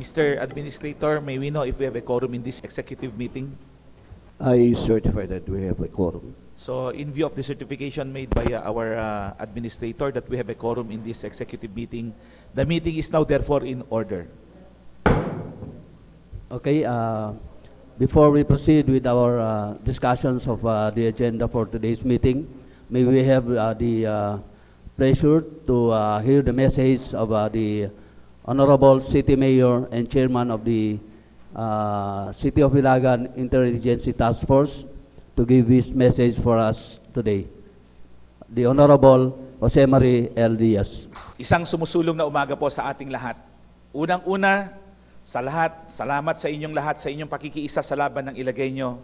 Mr. Administrator, may we know if we have a quorum in this executive meeting? I certify that we have a quorum. So in view of the certification made by our administrator that we have a quorum in this executive meeting, the meeting is now therefore in order. Okay, before we proceed with our discussions of the agenda for today's meeting, may we have the pleasure to hear the message of the Honorable City Mayor and Chairman of the City of Ilagan Interagency Task Force to give his message for us today. The Honorable Jose Marie L. Diaz. Isang sumusulong na umaga po sa ating lahat. Unang-una, sa lahat, salamat sa inyong lahat sa inyong pakikiisa sa laban ng Ilagueño.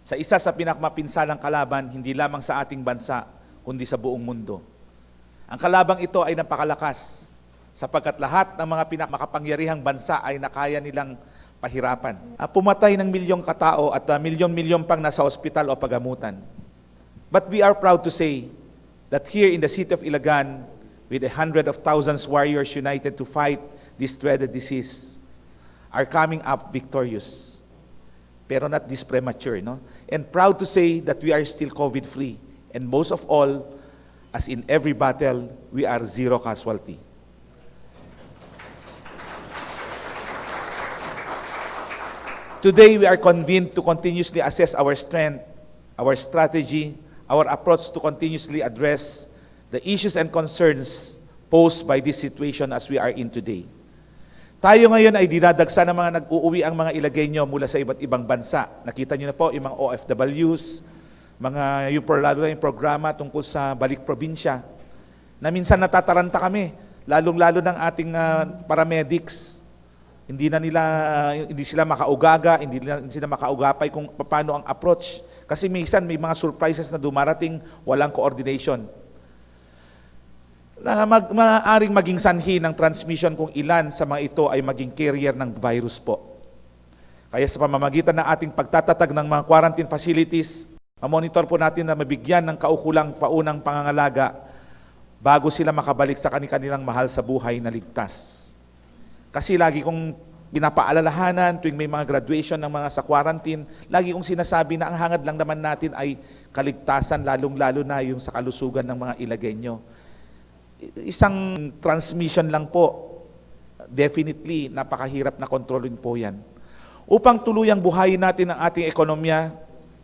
Sa isa sa pinakmapinsalang kalaban, hindi lamang sa ating bansa, kundi sa buong mundo. Ang kalabang ito ay napakalakas, sapagkat lahat ng mga pinakmakapangyarihang bansa ay nakaya nilang pahirapan. Pumatay ng milyong katao at milyon-milyon pang nasa ospital o pagamutan. But we are proud to say that here in the city of Ilagan, with 100,000 warriors united to fight this dreaded disease, are coming up victorious. Pero not this premature, no? And proud to say that we are still COVID-free. And most of all, as in every battle, we are zero casualty. Today, we are convened to continuously assess our strength, our strategy, our approach to continuously address the issues and concerns posed by this situation as we are in today. Tayo ngayon ay dinadagsa ng mga nag-uuwi ang mga Ilagueño mula sa iba't ibang bansa. Nakita niyo na po yung mga OFWs, yung programa tungkol sa balik probinsya, na minsan natataranta kami, lalong-lalo ng ating paramedics. Hindi sila makaugaga, hindi sila makaugapay kung paano ang approach. Kasi minsan may mga surprises na dumarating, walang coordination. Na maaaring maging sanhi ng transmission kung ilan sa mga ito ay maging carrier ng virus po. Kaya sa pamamagitan ng ating pagtatatag ng mga quarantine facilities, monitor po natin na mabigyan ng kaukulang paunang pangangalaga bago sila makabalik sa kanilang mahal sa buhay na ligtas. Kasi lagi kong pinapaalalahanan tuwing may mga graduation ng mga sa quarantine, lagi kong sinasabi na ang hangad lang naman natin ay kaligtasan, lalong-lalo na yung sa kalusugan ng mga Ilagueño. Isang transmission lang po, definitely napakahirap na kontrolin po yan. Upang tuluyang buhayin natin ang ating ekonomiya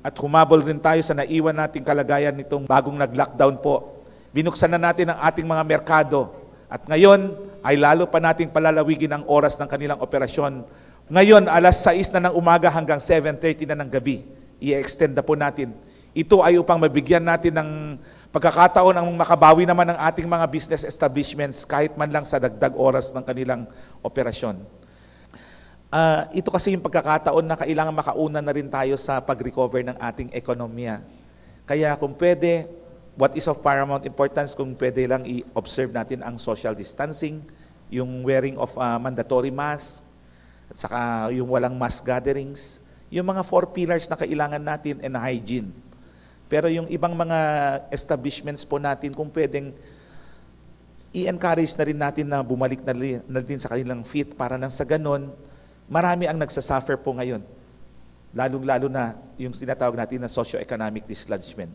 at humabol rin tayo sa naiwan nating kalagayan nitong bagong nag-lockdown po, binuksan na natin ang ating mga merkado. At ngayon ay lalo pa nating palalawigin ang oras ng kanilang operasyon. Ngayon, alas 6 na ng umaga hanggang 7:30 na ng gabi. I-extend na po natin. Ito ay upang mabigyan natin ng pagkakataon ang makabawi naman ng ating mga business establishments kahit man lang sa dagdag oras ng kanilang operasyon. Ito kasi yung pagkakataon na kailangan makauna na rin tayo sa pag-recover ng ating ekonomiya. Kaya kung pwede, what is of paramount importance kung pwede lang i-observe natin ang social distancing, yung wearing of mandatory mask, at saka yung walang mass gatherings, yung mga 4 pillars na kailangan natin and hygiene. Pero yung ibang mga establishments po natin, kung pwedeng i-encourage na rin natin na bumalik na din sa kanilang feet para nang sa ganon, marami ang nagsasuffer po ngayon. Lalong-lalo na yung sinatawag natin na socio-economic dislodgement.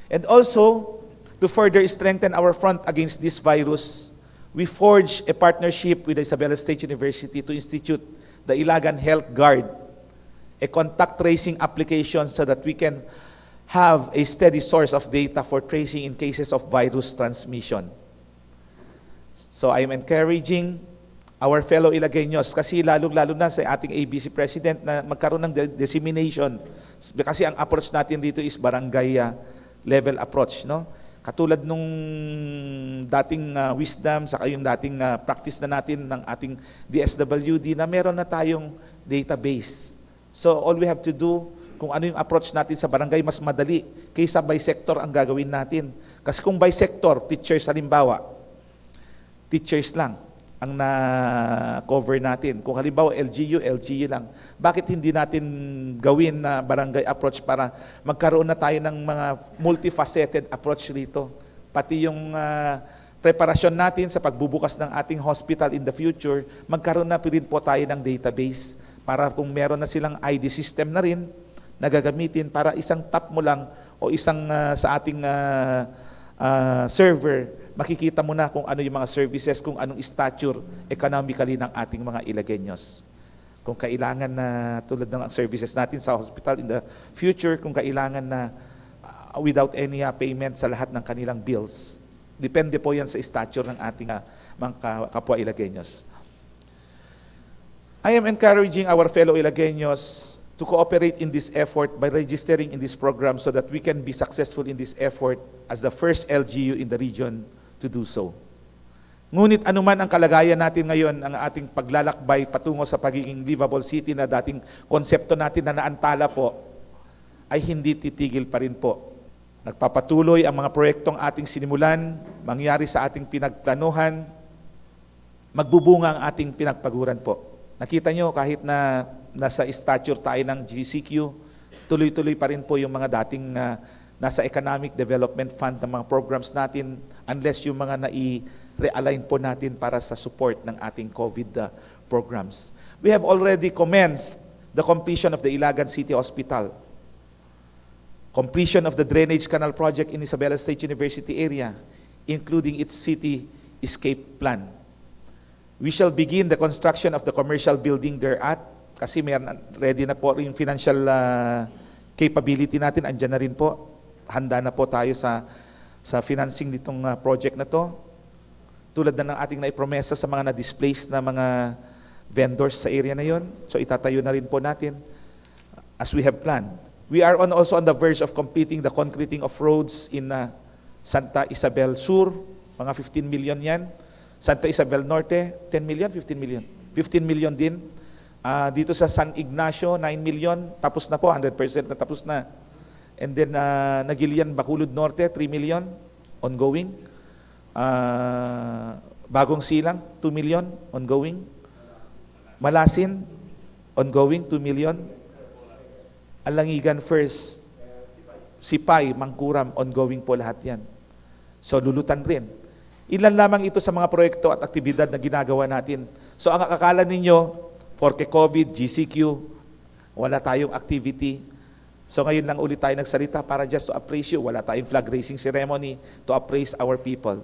And also, to further strengthen our front against this virus, we forged a partnership with the Isabela State University to institute the Ilagan Health Guard, a contact tracing application so that we can have a steady source of data for tracing in cases of virus transmission. So I am encouraging our fellow Ilagueños, kasi lalong-lalo na sa ating ABC President na magkaroon ng dissemination. Kasi ang approach natin dito is barangay level approach, no? Katulad nung dating wisdom, saka yung dating practice na natin ng ating DSWD na meron na tayong database. So all we have to do, kung ano yung approach natin sa barangay, mas madali kaysa by sector ang gagawin natin. Kasi kung by sector, teachers halimbawa, teachers lang ang na-cover natin. Kung halimbawa LGU lang. Bakit hindi natin gawin na barangay approach para magkaroon na tayo ng mga multifaceted approach rito? Pati yung preparasyon natin sa pagbubukas ng ating hospital in the future, magkaroon na rin po tayo ng database para kung meron na silang ID system na rin na gagamitin para isang tap mo lang o isang sa ating server, makikita mo na kung ano yung mga services, kung anong stature economically ng ating mga Ilagueños. Kung kailangan na tulad ng services natin sa hospital in the future, kung kailangan na without any payment sa lahat ng kanilang bills. Depende po yan sa stature ng ating mga kapwa Ilagueños. I am encouraging our fellow Ilagueños to cooperate in this effort by registering in this program so that we can be successful in this effort as the first LGU in the region to do so. Ngunit anuman ang kalagayan natin ngayon, ang ating paglalakbay patungo sa pagiging livable city na dating konsepto natin na naantala po, ay hindi titigil pa rin po. Nagpapatuloy ang mga proyektong ating sinimulan, mangyari sa ating pinagplanuhan, magbubunga ang ating pinagpaguran po. Nakita nyo, kahit na nasa stature tayo ng GCQ, tuloy-tuloy pa rin po yung mga dating nasa Economic Development Fund ng mga programs natin, unless yung mga realign po natin para sa support ng ating COVID programs. We have already commenced the completion of the Ilagan City Hospital, completion of the drainage canal project in Isabela State University area, including its city escape plan. We shall begin the construction of the commercial building thereat, kasi ready na po yung financial capability natin, andyan na rin po. Handa na po tayo sa financing nitong project na to. Tulad na ng ating naipromesa sa mga na-displaced na mga vendors sa area na yon. So itatayo na rin po natin as we have planned. We are also on the verge of completing the concreting of roads in Santa Isabel Sur, mga 15 million yan. Santa Isabel Norte, 10 million, 15 million. 15 million din. Dito sa San Ignacio, 9 million, tapos na po, 100% na tapos na. And then Nagilian, Bacolod Norte, 3 million, ongoing. Bagong Silang, 2 million, ongoing. Malasin, ongoing, 2 million. Alangigan First, Sipay, Mangkuram, ongoing po lahat yan. So lulutan rin. Ilan lamang ito sa mga proyekto at aktibidad na ginagawa natin. So ang akala ninyo, forke COVID, GCQ, wala tayong activity. So ngayon lang ulit tayo nagsalita para just to appraise you. Wala tayong flag raising ceremony to appraise our people.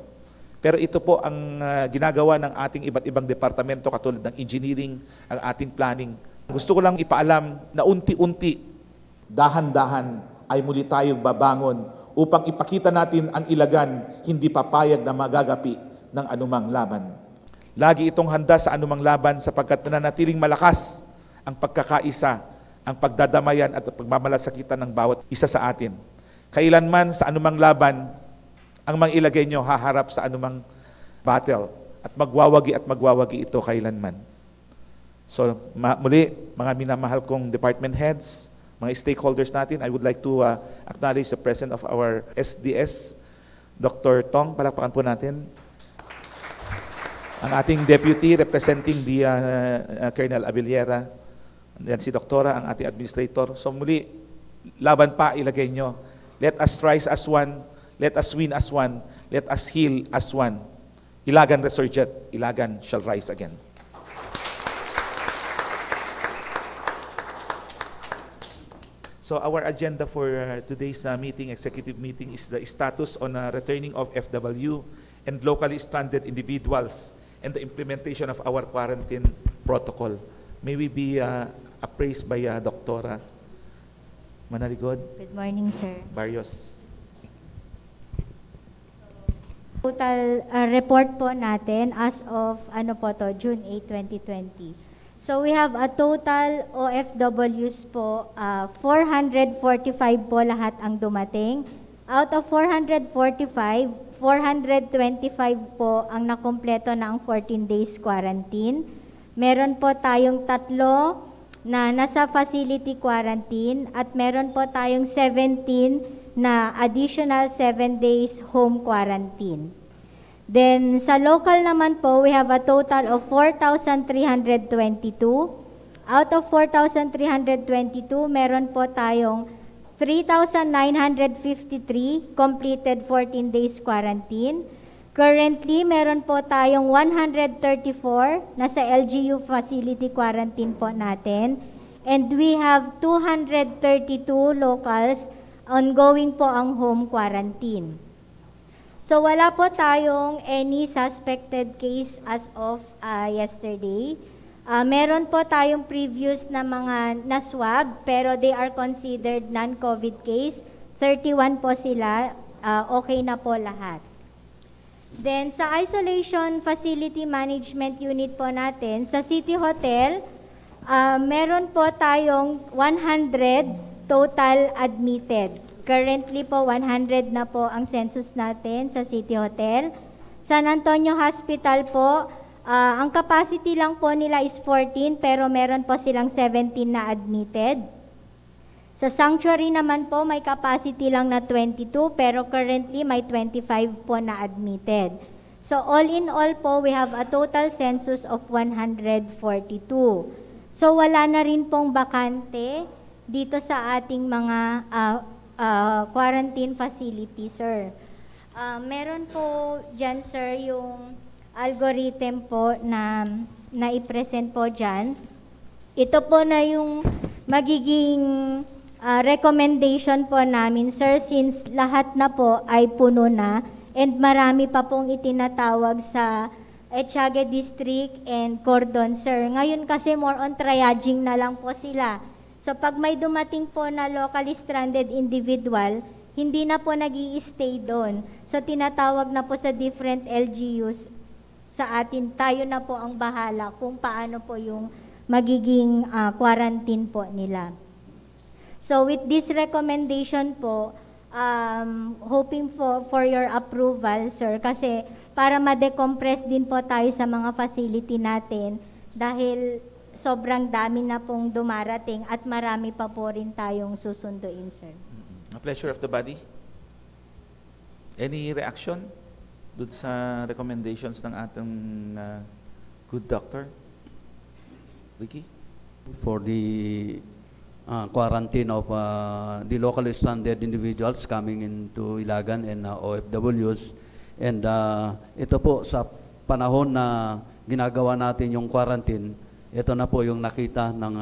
Pero ito po ang ginagawa ng ating iba't ibang departamento katulad ng engineering, ang ating planning. Gusto ko lang ipaalam na unti-unti, dahan-dahan ay muli tayong babangon upang ipakita natin ang Ilagan hindi papayag na magagapi ng anumang laban. Lagi itong handa sa anumang laban sapagkat nananatiling malakas ang pagkakaisa, ang pagdadamayan at pagmamalasakitan ng bawat isa sa atin. Kailanman sa anumang laban, ang mga Ilagueño haharap sa anumang battle at magwawagi ito kailanman. So muli, mga minamahal kong department heads, mga stakeholders natin, I would like to acknowledge the presence of our SDS, Dr. Tong, palakpakan po natin. Ang ating deputy representing the Colonel Abellera, yan si Doktora, ang ating administrator. So muli, laban pa, Ilagueño. Let us rise as one, let us win as one, let us heal as one. Ilagan resurgent, Ilagan shall rise again. So our agenda for today's executive meeting, is the status on returning of FW and locally stranded individuals and the implementation of our quarantine protocol. May we be appraised by Dr. Manaligod? Good morning, sir. Barrios. Total report po natin as of June 8, 2020. So we have a total OFWs po, 445 po lahat ang dumating. Out of 445, 425 po ang nakompleto na ang 14 days quarantine. Meron po tayong 3 na nasa facility quarantine at meron po tayong 17 na additional 7 days home quarantine. Then, sa local naman po, we have a total of 4,322. Out of 4,322, meron po tayong 3,953 completed 14 days quarantine. Currently, meron po tayong 134 na sa LGU facility quarantine po natin. And we have 232 locals ongoing po ang home quarantine. So wala po tayong any suspected case as of yesterday. Meron po tayong previous na mga na-swab pero they are considered non-COVID case. 31 po sila, okay na po lahat. Then sa isolation facility management unit po natin, sa City Hotel, meron po tayong 100 total admitted. Currently po 100 na po ang census natin sa City Hotel. San Antonio Hospital po, ang capacity lang po nila is 14 pero meron po silang 17 na admitted. Sa Sanctuary naman po may capacity lang na 22 pero currently may 25 po na admitted. So all in all po we have a total census of 142. So wala na rin pong bakante dito sa ating mga quarantine facility, sir. Meron po dyan, sir, yung algorithm po na i-present po dyan. Ito po na yung magiging recommendation po namin, sir, since lahat na po ay puno na and marami pa pong itinatawag sa Ethiaga District and Cordon, sir. Ngayon kasi more on triaging na lang po sila. So pag may dumating po na locally stranded individual, hindi na po nag-i-stay doon. So tinatawag na po sa different LGUs sa atin, tayo na po ang bahala kung paano po yung magiging quarantine po nila. So with this recommendation po, hoping for your approval, sir, kasi para ma-decompress din po tayo sa mga facility natin dahil sobrang dami na pong dumarating at marami pa po rin tayong susunduin, sir. A pleasure of the body. Any reaction dun sa recommendations ng ating good doctor? Ricky? For the quarantine of the locally stranded individuals coming into Ilagan and OFWs. And ito po sa panahon na ginagawa natin yung quarantine, ito na po yung nakita ng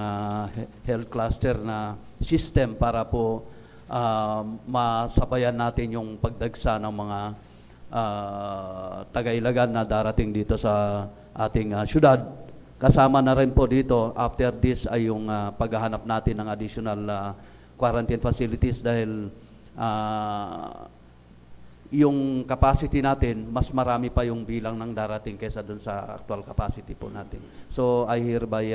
health cluster na system para po masabayan natin yung pagdagsa ng mga taga-Ilagan na darating dito sa ating syudad. Kasama na rin po dito, after this ay yung paghahanap natin ng additional quarantine facilities dahil yung capacity natin, mas marami pa yung bilang ng darating kaysa dun sa actual capacity po natin. So I hereby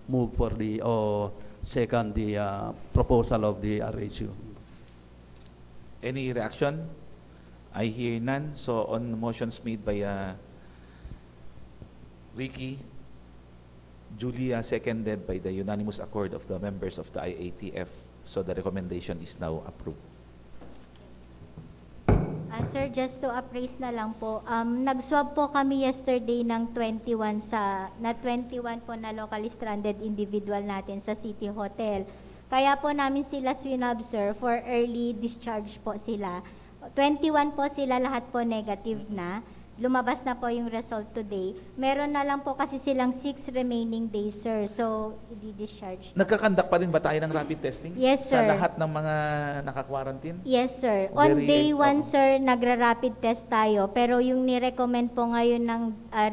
move for the second the proposal of the RHU. Any reaction? I hear none. So on motions made by Ricky, Julia, seconded by the unanimous accord of the members of the IATF. So the recommendation is now approved. Sir, just to appraise na lang po, nag-swab po kami yesterday ng 21 po na locally stranded individual natin sa City Hotel. Kaya po namin sila swinub, sir, for early discharge po sila. 21 po sila, lahat po negative na. Lumabas na po yung result today. Meron na lang po kasi silang 6 remaining days, sir. So, i-discharge. Nagkakandak pa rin ba tayo ng rapid testing? Yes, Sa sir. lahat ng mga naka-quarantine? Yes, sir. On Very- day 1, oo. sir, nagra-rapid test tayo. Pero yung ni-recommend po ngayon ng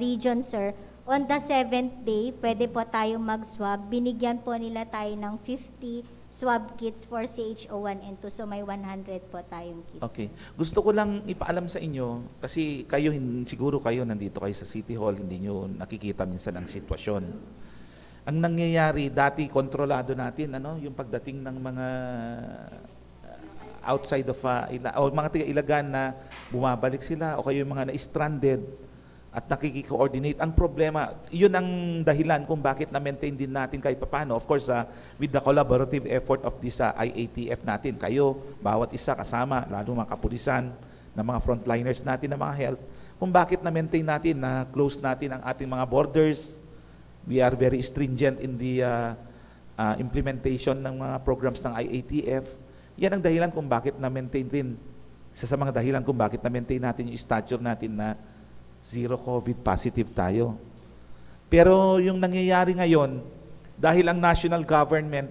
region, sir, on the 7th day, pwede po tayong mag-swab. Binigyan po nila tayo ng 50 swab kits for CHO1 and 2. So may 100 po tayong kits. Okay. Gusto ko lang ipaalam sa inyo, kasi kayo, siguro kayo nandito kayo sa City Hall, hindi nyo nakikita minsan ang sitwasyon. Ang nangyayari, dati kontrolado natin, yung pagdating ng mga outside of, o mga taga-Ilagan na bumabalik sila, o kayo yung mga na-stranded, at nakiki-coordinate. Ang problema, yun ang dahilan kung bakit na-maintain din natin kahit paano. Of course, with the collaborative effort of this IATF natin, kayo, bawat isa kasama, lalo mga kapulisan, na mga frontliners natin na mga health, kung bakit na-maintain natin, na close natin ang ating mga borders. We are very stringent in the implementation ng mga programs ng IATF. Yan ang dahilan kung bakit na-maintain din Isa sa mga dahilan kung bakit na-maintain natin yung stature natin na zero COVID positive tayo. Pero yung nangyayari ngayon, dahil ang national government,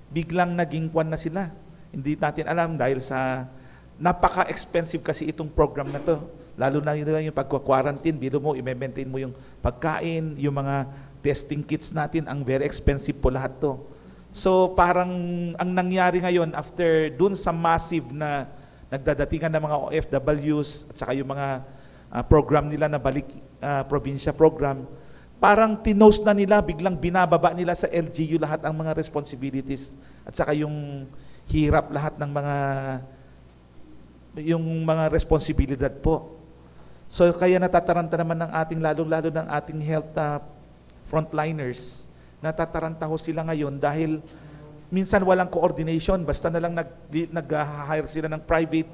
biglang naging kwan na sila. Hindi natin alam dahil sa napaka-expensive kasi itong program na to. Lalo na yung pagka-quarantine, biro mo, i-maintain mo yung pagkain, yung mga testing kits natin, ang very expensive po lahat to. So parang ang nangyari ngayon after dun sa massive na nagdadatingan ng mga OFWs at saka yung mga program nila na balik probinsya program, parang tinost na nila, biglang binababa nila sa LGU lahat ang mga responsibilities at saka yung hirap lahat ng mga responsibilidad po. So kaya natataranta naman ng ating lalong-lalo ng ating health frontliners, natataranta ho sila ngayon dahil minsan walang coordination, basta na lang nag-hire sila ng private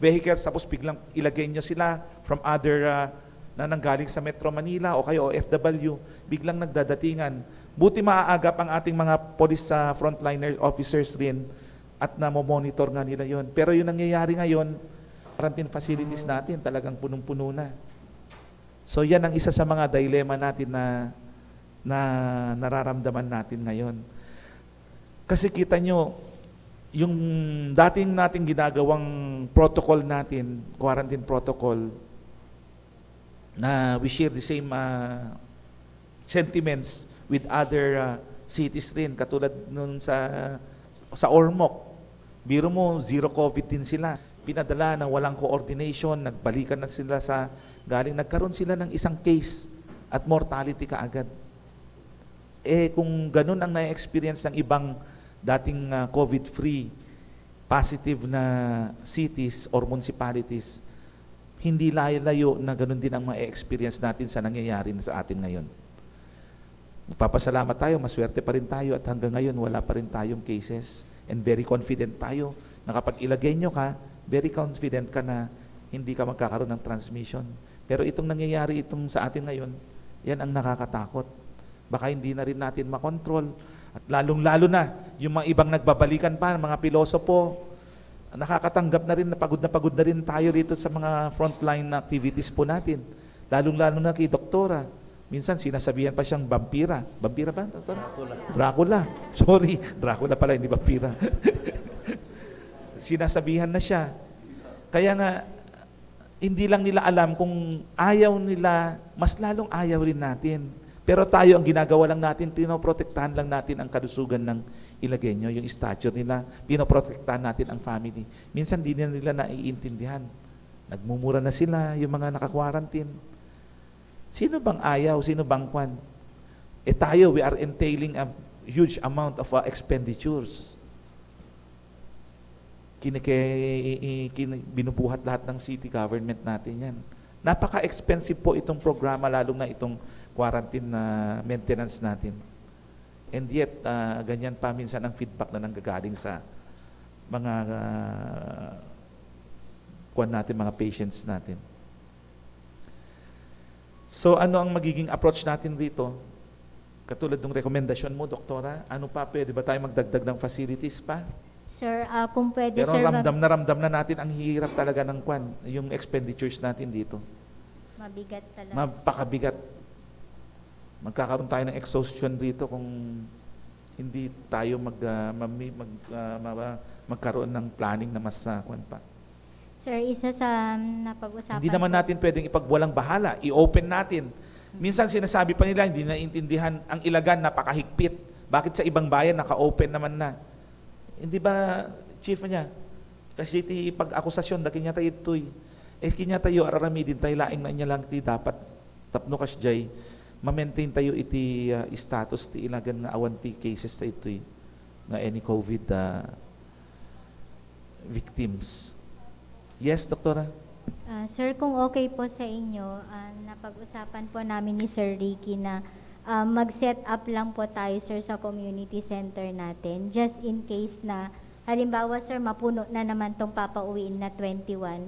vehicles tapos biglang ilagay nyo sila from other na nanggaling sa Metro Manila o kayo OFW, biglang nagdadatingan. Buti maaagap ang ating mga police frontliner officers rin at namomonitor nga nila yon. Pero yung nangyayari ngayon, quarantine facilities natin talagang punong-puno na. So yan ang isa sa mga dilema natin na nararamdaman natin ngayon. Kasi kita nyo, yung dating nating ginagawang protocol natin, quarantine protocol, na we share the same sentiments with other cities rin, katulad nun sa Ormoc. Biro mo, zero COVID din sila. Pinadala na walang coordination, nagbalikan na sila nagkaroon sila ng isang case at mortality kaagad. Kung ganun ang na-experience ng ibang dating COVID-free, positive na cities or municipalities, hindi layo na ganun din ang ma-experience natin sa nangyayari sa atin ngayon. Magpapasalamat tayo, maswerte pa rin tayo at hanggang ngayon wala pa rin tayong cases and very confident tayo na kapag ilagay nyo ka, very confident ka na hindi ka magkakaroon ng transmission. Pero itong nangyayari sa atin ngayon, yan ang nakakatakot. Baka hindi na rin natin makontrol. At lalong-lalo na, yung mga ibang nagbabalikan pa, mga pilosopo, nakakatanggap na rin, na pagod na rin tayo rito sa mga frontline activities po natin. Lalong-lalo na kay doktora. Minsan sinasabihan pa siyang vampira. Vampira ba, doktora? Dracula. Sorry, Dracula pala, hindi vampira. Sinasabihan na siya. Kaya nga, hindi lang nila alam kung ayaw nila, mas lalong ayaw rin natin. Pero tayo, ang ginagawa lang natin, pinoprotektahan lang natin ang kalusugan ng Ilagueño, yung stature nila, pinoprotektahan natin ang family. Minsan di nila naiintindihan. Nagmumura na sila, yung mga naka-quarantine. Sino bang ayaw? Sino bang kwan? Tayo, we are entailing a huge amount of expenditures. Binubuhat lahat ng city government natin yan. Napaka-expensive po itong programa, lalong na itong quarantine maintenance natin. And yet, ganyan pa minsan ang feedback na nanggagaling sa mga mga patients natin. So ano ang magiging approach natin rito? Katulad ng rekomendasyon mo, doktora, ano pa, pwede ba tayo magdagdag ng facilities pa? Sir, kung pwede, Pero sir, ramdam na natin ang hirap talaga ng yung expenditures natin dito. mabigat talaga. Mapakabigat. Magkakaroon tayo ng exhaustion dito kung hindi tayo magkaroon ng planning na mas pa. Sir, isa sa napag-usapan Hindi naman po- natin pwedeng ipagwalang bahala. I-open natin. Minsan sinasabi pa nila, hindi naintindihan ang Ilagan, napakahigpit. Bakit sa ibang bayan, naka-open naman na? Hindi ba, chief niya? Kasi iti pag-akusasyon, dakin niya tayo ito'y. Kinya tayo, araramidin tayo, laing na niya lang ti dapat tapno kas jay, ma-maintain tayo iti status ti Ilagan nga awan ti cases ta ito'y nga any COVID victims. Yes, doktora? Sir, kung okay po sa inyo, napag-usapan po namin ni Sir Ricky na mag-set up lang po tayo, sir, sa community center natin. Just in case na, halimbawa, sir, mapuno na naman tong papauwiin na 21.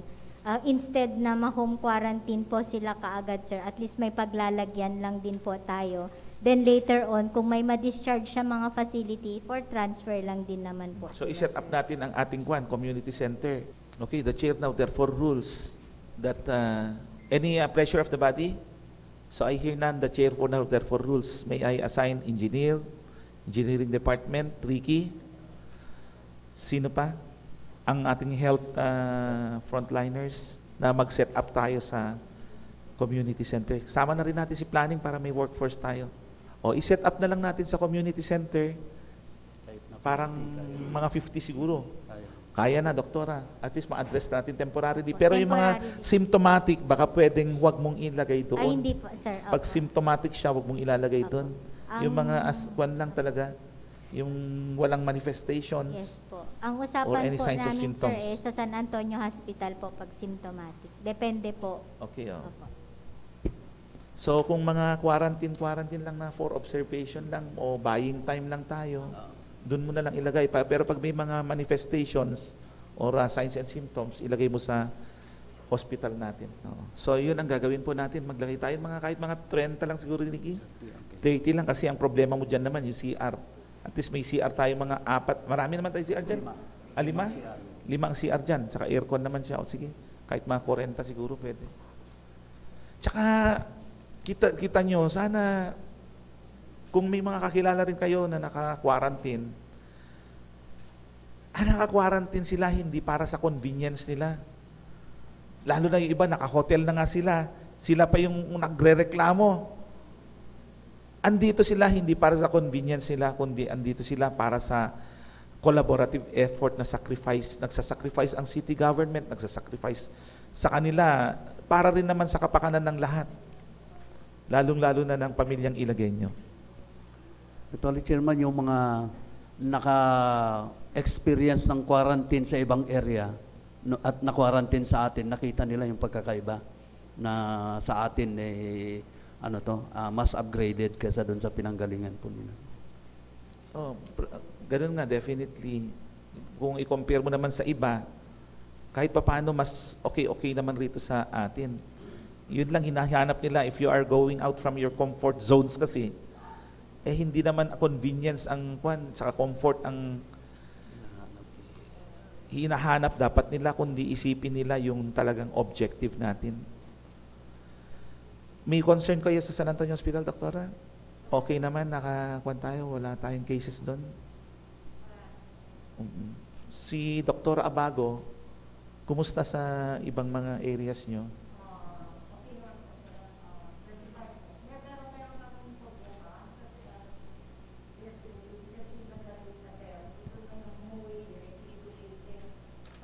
Instead na ma-home quarantine po sila kaagad, sir, at least may paglalagyan lang din po tayo. Then later on, kung may ma-discharge siya mga facility, for transfer lang din naman po. So, sila, i-set sir. up natin ang ating community center. Okay, the chair now therefore rules that any pressure of the body. So I hear none. The chair for now therefore rules. May I assign engineering department, Ricky? Sino pa? Ang ating health frontliners na mag-set up tayo sa community center. Sama na rin natin si planning para may workforce tayo. O i-set up na lang natin sa community center. Parang mga 50 siguro. Kaya na, doktora. At least ma-address natin temporarily. Pero yung mga Temporarily. symptomatic, baka pwedeng huwag mong ilagay doon. Ay, hindi po, sir. Pag Opo. symptomatic siya, huwag mong ilalagay Opo. doon. Yung mga aswan lang talaga. Yung walang manifestations. Yes po. Ang Or usapan any po signs of namin, sir, symptoms. sa San Antonio Hospital po pag symptomatic. Depende po. Okay, oh. Opo. So kung mga quarantine lang na for observation lang o buying time lang tayo, doon mo na lang ilagay. Pero pag may mga manifestations or signs and symptoms, ilagay mo sa hospital natin. Oo. So yun ang gagawin po natin. Maglagay tayo kahit mga 30 lang siguro, Nikki. 30 lang kasi ang problema mo dyan naman, yung CR. At least may CR tayo mga 4. Marami naman tayo CR dyan. 5? 5 ang CR dyan. Saka aircon naman siya. O sige, kahit mga 40 siguro pwede. Tsaka, kita nyo, sana, kung may mga kakilala rin kayo na naka-quarantine, naka-quarantine sila hindi para sa convenience nila. Lalo na yung iba, naka-hotel na nga sila. Sila pa yung nagre-reklamo. Andito sila hindi para sa convenience nila, kundi andito sila para sa collaborative effort na sacrifice. Nagsasacrifice ang city government, nagsasacrifice sa kanila para rin naman sa kapakanan ng lahat. Lalong-lalo na ng pamilyang Ilagueño. Actually, Chairman, yung mga naka-experience ng quarantine sa ibang area at na-quarantine sa atin, nakita nila yung pagkakaiba na sa atin mas upgraded kaysa doon sa pinanggalingan po nila. Oh, ganun nga, definitely. Kung i-compare mo naman sa iba, kahit papaano mas okay naman rito sa atin. Yun lang hinahanap nila if you are going out from your comfort zones kasi, hindi naman convenience ang saka comfort ang hinahanap dapat nila, kundi isipin nila yung talagang objective natin. May concern kayo sa San Antonio Hospital, doktora? Okay naman, tayo, wala tayong cases doon. Si Dr. Abago, kumusta sa ibang mga areas nyo?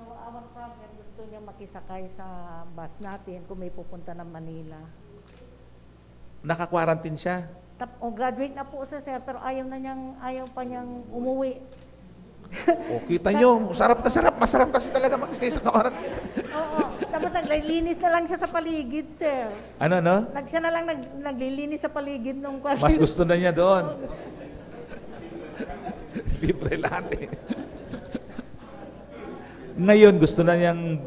So, our problem, gusto niya makisakay sa bus natin kung may pupunta ng Manila. Naka-quarantine siya? Graduate na po siya, sir, pero ayaw pa niyang umuwi. O, kita nyo, sarap na sarap. Masarap kasi talaga mag-stay sa quarantine. Oo, tapos naglilinis na lang siya sa paligid, sir. Ano, no? Siya na lang naglilinis sa paligid ng quarantine. Mas gusto na niya doon. Libre lahat eh. Ngayon, gusto na niyang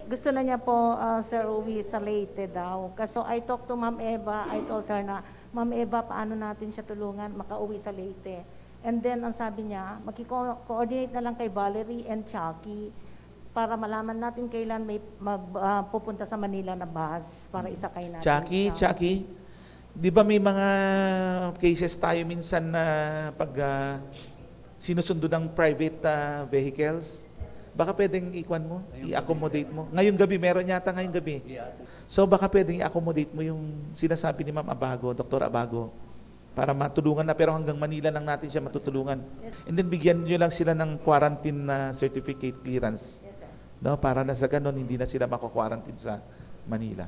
Gusto na niya po, Sir, uwi sa Leyte daw. So I talked to Ma'am Eva, I told her na, Ma'am Eva, paano natin siya tulungan makauwi sa Leyte? And then, ang sabi niya, makiko-coordinate na lang kay Valerie and Chucky para malaman natin kailan may pupunta sa Manila na bus para isakay natin siya. Chucky, di ba may mga cases tayo minsan na pag sinusundo ng private vehicles? Baka pwedeng i-accommodate mo. Ngayong gabi, meron yata ngayong gabi. So baka pwedeng i-accommodate mo yung sinasabi ni Ma'am Abago, Dr. Abago, para matulungan na, pero hanggang Manila lang natin siya matutulungan. And then bigyan nyo lang sila ng quarantine na certificate clearance. Yes, sir. No, para na sa ganun, hindi na sila mako-quarantine sa Manila.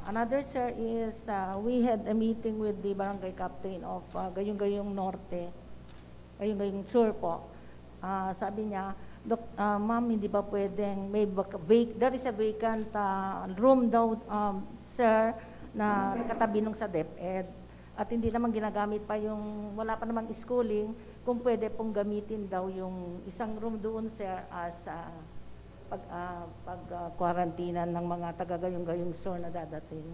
Another, sir, is we had a meeting with the barangay captain of Gayong-Gayong Norte, Gayong-Gayong Sur po. Sabi niya, Ma'am, hindi ba pwedeng there is a vacant room daw, sir, na katabi nung sa DepEd. At hindi naman ginagamit pa wala pa namang schooling, kung pwede pong gamitin daw yung isang room doon, sir, as pag-quarantinan ng mga taga-Gayong-Gayong Sur na dadating.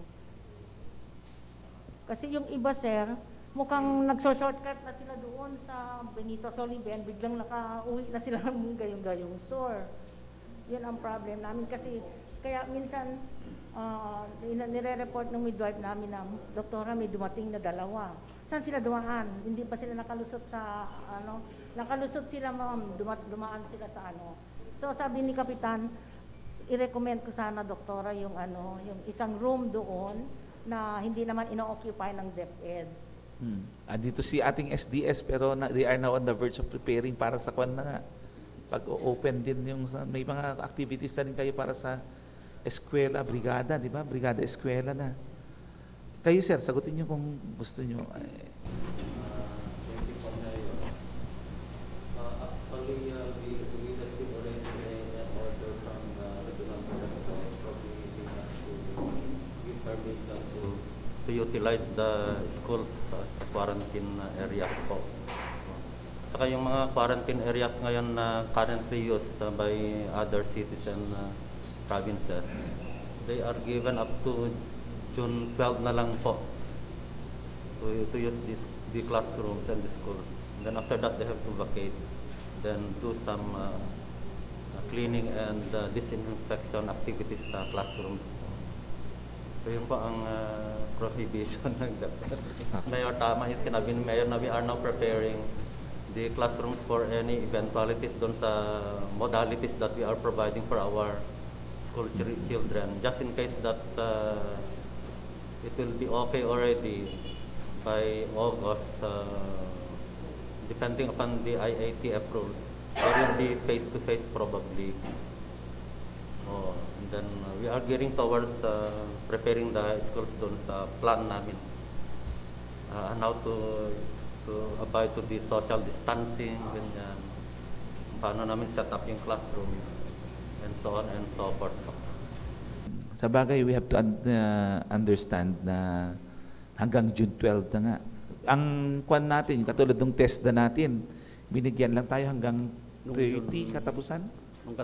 Kasi yung iba, sir, mukhang nagso-shortcut na sila doon sa Benito Soliven, biglang nakauwi na sila ng Gayong-Gayong Sur. Yun ang problem namin kasi kaya minsan nire-report ng midwife namin na, doktora, may dumating na 2. Saan sila dumaan? Hindi pa sila nakalusot sa nakalusot sila ma'am, dumaan sila sa So sabi ni Kapitan, i-recommend ko sana doktora yung yung isang room doon na hindi naman ino-occupy ng DepEd. Dito si ating SDS pero they are now on the verge of preparing para sa kwan na nga. Pag-open din yung may mga activities na rin kayo para sa eskwela, brigada, di ba? Brigada eskwela na. Kayo sir, sagutin niyo kung gusto niyo. Actually, we received already an order from the regional director, probably to give permission to utilize the schools as quarantine areas po. Saka yung mga quarantine areas ngayon na currently used by other cities and provinces, they are given up to June 12 na lang po to use the classrooms and the schools. Then after that, they have to vacate. Then do some cleaning and disinfection activities sa classrooms. So yun po ang prohibition ng DepEd. Mayor, tama yung sinabi ni Mayor na we are now preparing the classrooms for any eventualities doon sa modalities that we are providing for our school children. Just in case that it will be okay already by August, depending upon the IAT approvals, there will be face-to-face probably. And then we are gearing towards preparing the schools doon sa plan namin. And how to abide to the social distancing, ganyan. Paano namin set up yung classrooms, and so on and so forth. Sa bagay, we have to understand na hanggang June 12 na nga. Ang kwan natin, katulad ng test na natin, binigyan lang tayo hanggang 30 katapusan? Nung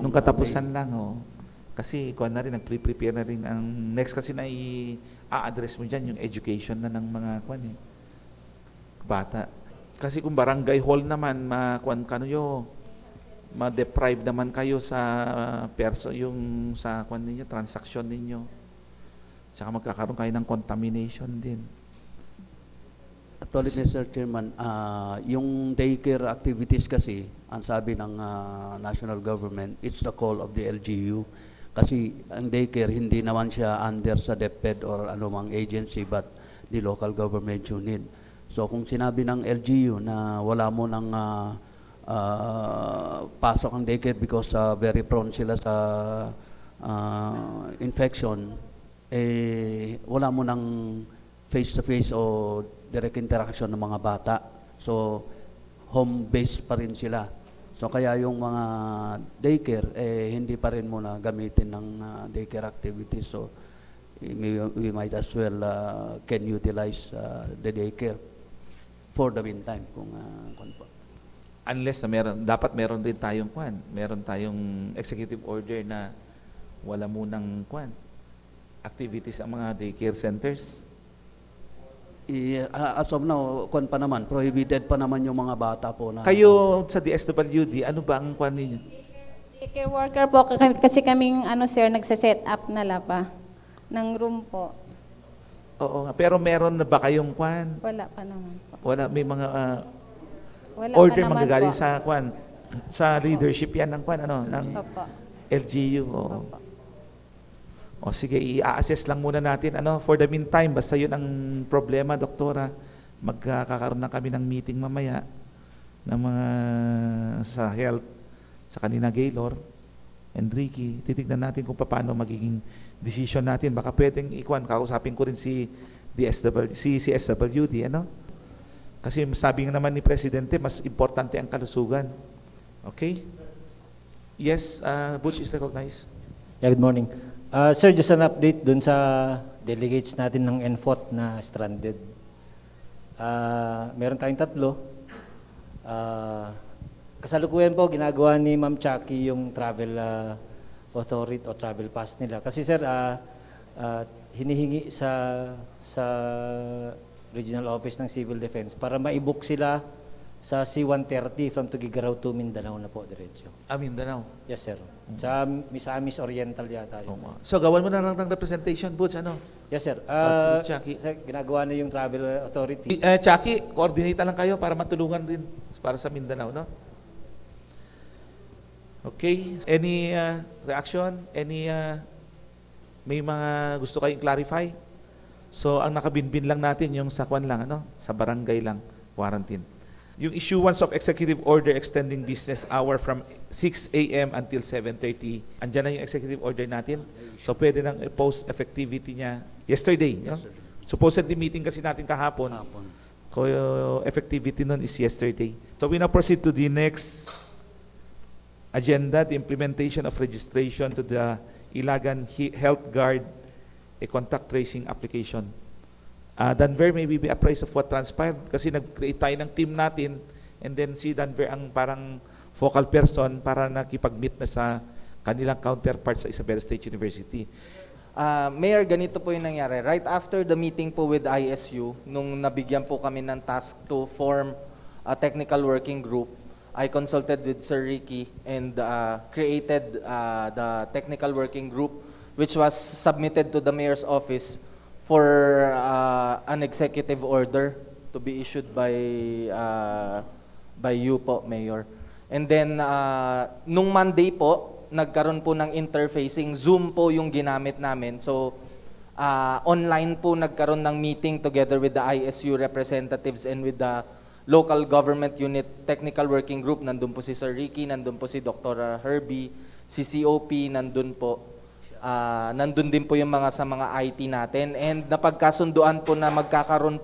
Katapusan lang, oh. Kasi kwan na rin, nag-prepare na rin ang next kasi na i-address mo dyan yung education na ng mga kwan bata. Kasi kung barangay hall naman, ma-deprive naman kayo sa yung sa kwan ninyo, transaction ninyo. Tsaka magkakaroon kayo ng contamination din. Actually, Mr. Chairman, yung daycare activities kasi, ang sabi ng national government, it's the call of the LGU. Kasi ang daycare, hindi naman siya under sa DepEd or anumang agency, but the local government unit. So kung sinabi ng LGU na wala mo ng pasok ang daycare because very prone sila sa infection, wala mo ng face-to-face o direct interaction ng mga bata. So, home-based pa rin sila. So, kaya yung mga daycare, hindi pa rin muna gamitin ng daycare activities. So, we might as well can utilize the daycare for the meantime. Unless na dapat meron din tayong meron tayong executive order na wala munang activities ang mga daycare centers. As of now, pa naman, prohibited pa naman yung mga bata po na... Kayo sa DSWD, ano ba ang ninyo? Care worker po, kasi kaming sir, nagsa-set up na pa ng room po. Oo nga, pero meron na ba kayong Wala pa naman po. Wala, may mga Wala order pa naman magagaling po. sa leadership yan ng ng Opo. LGU. Opo. O sige, i-assess lang muna natin for the meantime, basta yun ang problema, doktora. Magkakaroon na kami ng meeting mamaya ng mga sa health sa kanina Gaylor and Ricky. Titignan natin kung paano magiging decision natin. Baka pwedeng kausapin ko rin si SWD, Kasi sabi nga naman ni Presidente, mas importante ang kalusugan. Okay? Yes, Butch is recognized. Yeah, good morning. Sir, just an update dun sa delegates natin ng NFOT na stranded. Meron tayong 3. Kasalukuyan po, ginagawa ni Ma'am Chucky yung travel authority o travel pass nila. Kasi sir, hinihingi sa Regional Office ng Civil Defense para ma-book sila Sa C-130 from Tuguegarao to Mindanao na po, diretso. Mindanao. Yes, sir. Sa Misamis Oriental yata yun. So, gawan mo na lang ng representation, Boots, ano? Yes, sir. Chucky. Sir, ginagawa na yung travel authority. Chucky, coordinate lang kayo para matulungan rin para sa Mindanao, no? Okay. Any reaction? May mga gusto kayong clarify? So, ang nakabinbin lang natin yung sa kwan lang, ano? Sa barangay lang, quarantine. Yung issuance of executive order extending business hour from 6 a.m. until 7:30. Andyan na yung executive order natin. So, pwede nang post effectivity niya yesterday. No? Supposedly meeting kasi natin kahapon. So, effectivity nun is yesterday. So, we now proceed to the next agenda, the implementation of registration to the Ilagan Health Guard, a contact tracing application. Danver, maybe be apprised of what transpired kasi nag-create tayo ng team natin and then si Danver ang parang focal person para nakipag-meet na sa kanilang counterparts sa Isabela State University. Mayor, ganito po yung nangyari. Right after the meeting po with ISU, nung nabigyan po kami ng task to form a technical working group, I consulted with Sir Ricky and created the technical working group which was submitted to the mayor's office for an executive order to be issued by you po, Mayor. And then, nung Monday po, nagkaroon po ng interfacing. Zoom po yung ginamit namin. So, online po nagkaroon ng meeting together with the ISU representatives and with the local government unit technical working group. Nandun po si Sir Ricky, nandun po si Dr. Herbie, si COP, nandun po. Nandun din po yung mga sa mga IT natin and napagkasunduan po na magkakaroon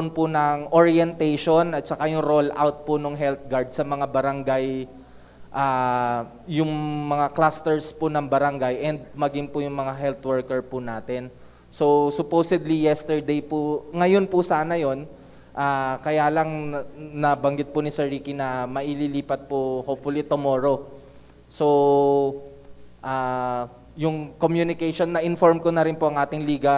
po ng orientation at saka yung roll out po ng health guard sa mga barangay, yung mga clusters po ng barangay and maging po yung mga health worker po natin. So supposedly yesterday po, ngayon po sana yon, kaya lang nabanggit po ni Sir Ricky na maililipat po hopefully tomorrow. So yung communication, na-inform ko na rin po ang ating Liga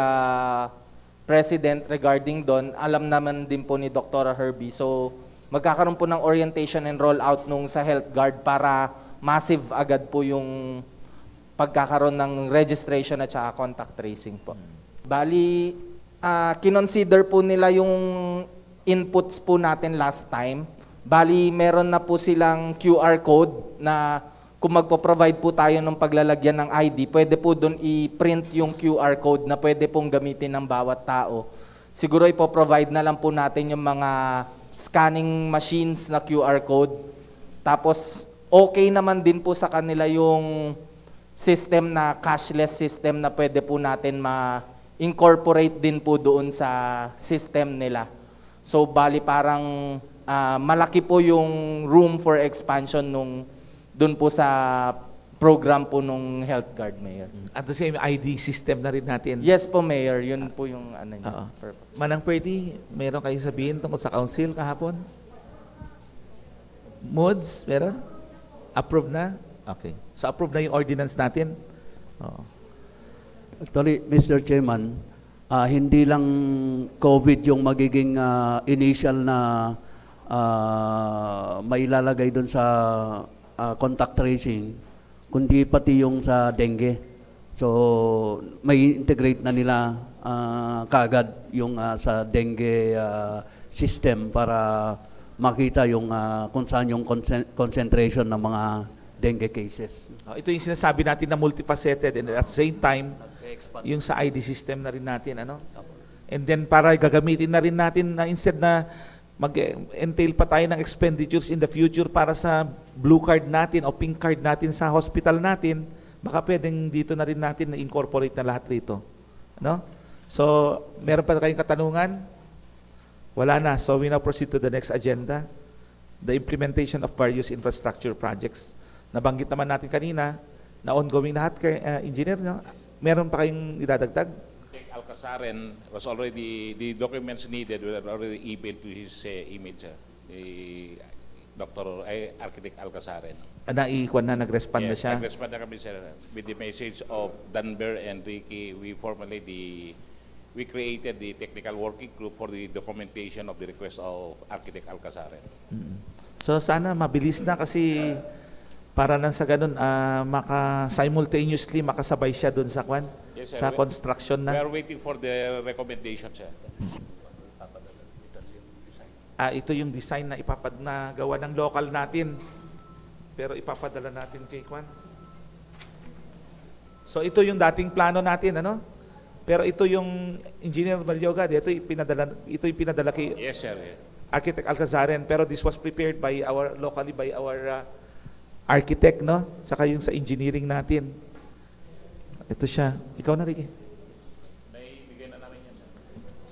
President regarding doon. Alam naman din po ni Dr. Herbie. So, magkakaroon po ng orientation and rollout nung sa health guard para massive agad po yung pagkakaroon ng registration at saka contact tracing po. Bali, kinonsider po nila yung inputs po natin last time. Bali, meron na po silang QR code na kung magpo-provide po tayo ng paglalagyan ng ID, pwede po doon i-print yung QR code na pwede pong gamitin ng bawat tao. Siguro ipo-provide na lang po natin yung mga scanning machines na QR code. Tapos, okay naman din po sa kanila yung system na cashless system na pwede po natin ma-incorporate din po doon sa system nila. So, bali parang malaki po yung room for expansion nung doon po sa program po nung health guard, Mayor. At the same ID system na rin natin. Yes po, Mayor. Yun po yung ano niya. Purpose. Manang Pwede, meron kayo sabihin tungkol sa council kahapon? Moods, meron? Approve na? Okay. So approve na yung ordinance natin? Oo. Actually, Mr. Chairman, hindi lang COVID yung magiging initial na mailalagay doon sa contact tracing, kundi pati yung sa dengue. So, may integrate na nila kaagad yung sa dengue system para makita yung kung saan yung concentration ng mga dengue cases. Ito yung sinasabi natin na multifaceted and at the same time, yung sa ID system na rin natin. Ano? And then para gagamitin na rin natin na instead na mag-entail pa tayo ng expenditures in the future para sa blue card natin o pink card natin sa hospital natin, baka pwedeng dito na rin natin na-incorporate na lahat rito. No? So, meron pa kayong katanungan? Wala na. So, we now proceed to the next agenda. The implementation of various infrastructure projects. Nabanggit naman natin kanina na ongoing lahat, engineer. No? Meron pa kayong idadagdag? Alcazaren was already, the documents needed were already emailed to his image, Dr. Architect Alcazaren. Naikuan na, nag-respond na siya? Nag-respond na kami, sir, with the message of Danber and Ricky. We formally we created the technical working group for the documentation of the request of Architect Alcazaren. So sana mabilis na kasi para nang sa ganun simultaneously makasabay siya doon sa Yes, sir. sa construction We na. are waiting for the recommendation, sir. Ito yung design na gawa ng local natin. Pero ipapadala natin kay Kwan. So ito yung dating plano natin, ano? Pero ito yung Engineer Balyoga, ito yung pinadala kay Yes, sir. Architect Alcazaren, pero this was prepared by our architect, no? Saka yung sa engineering natin. Ito siya. Ikaw na, Ricky.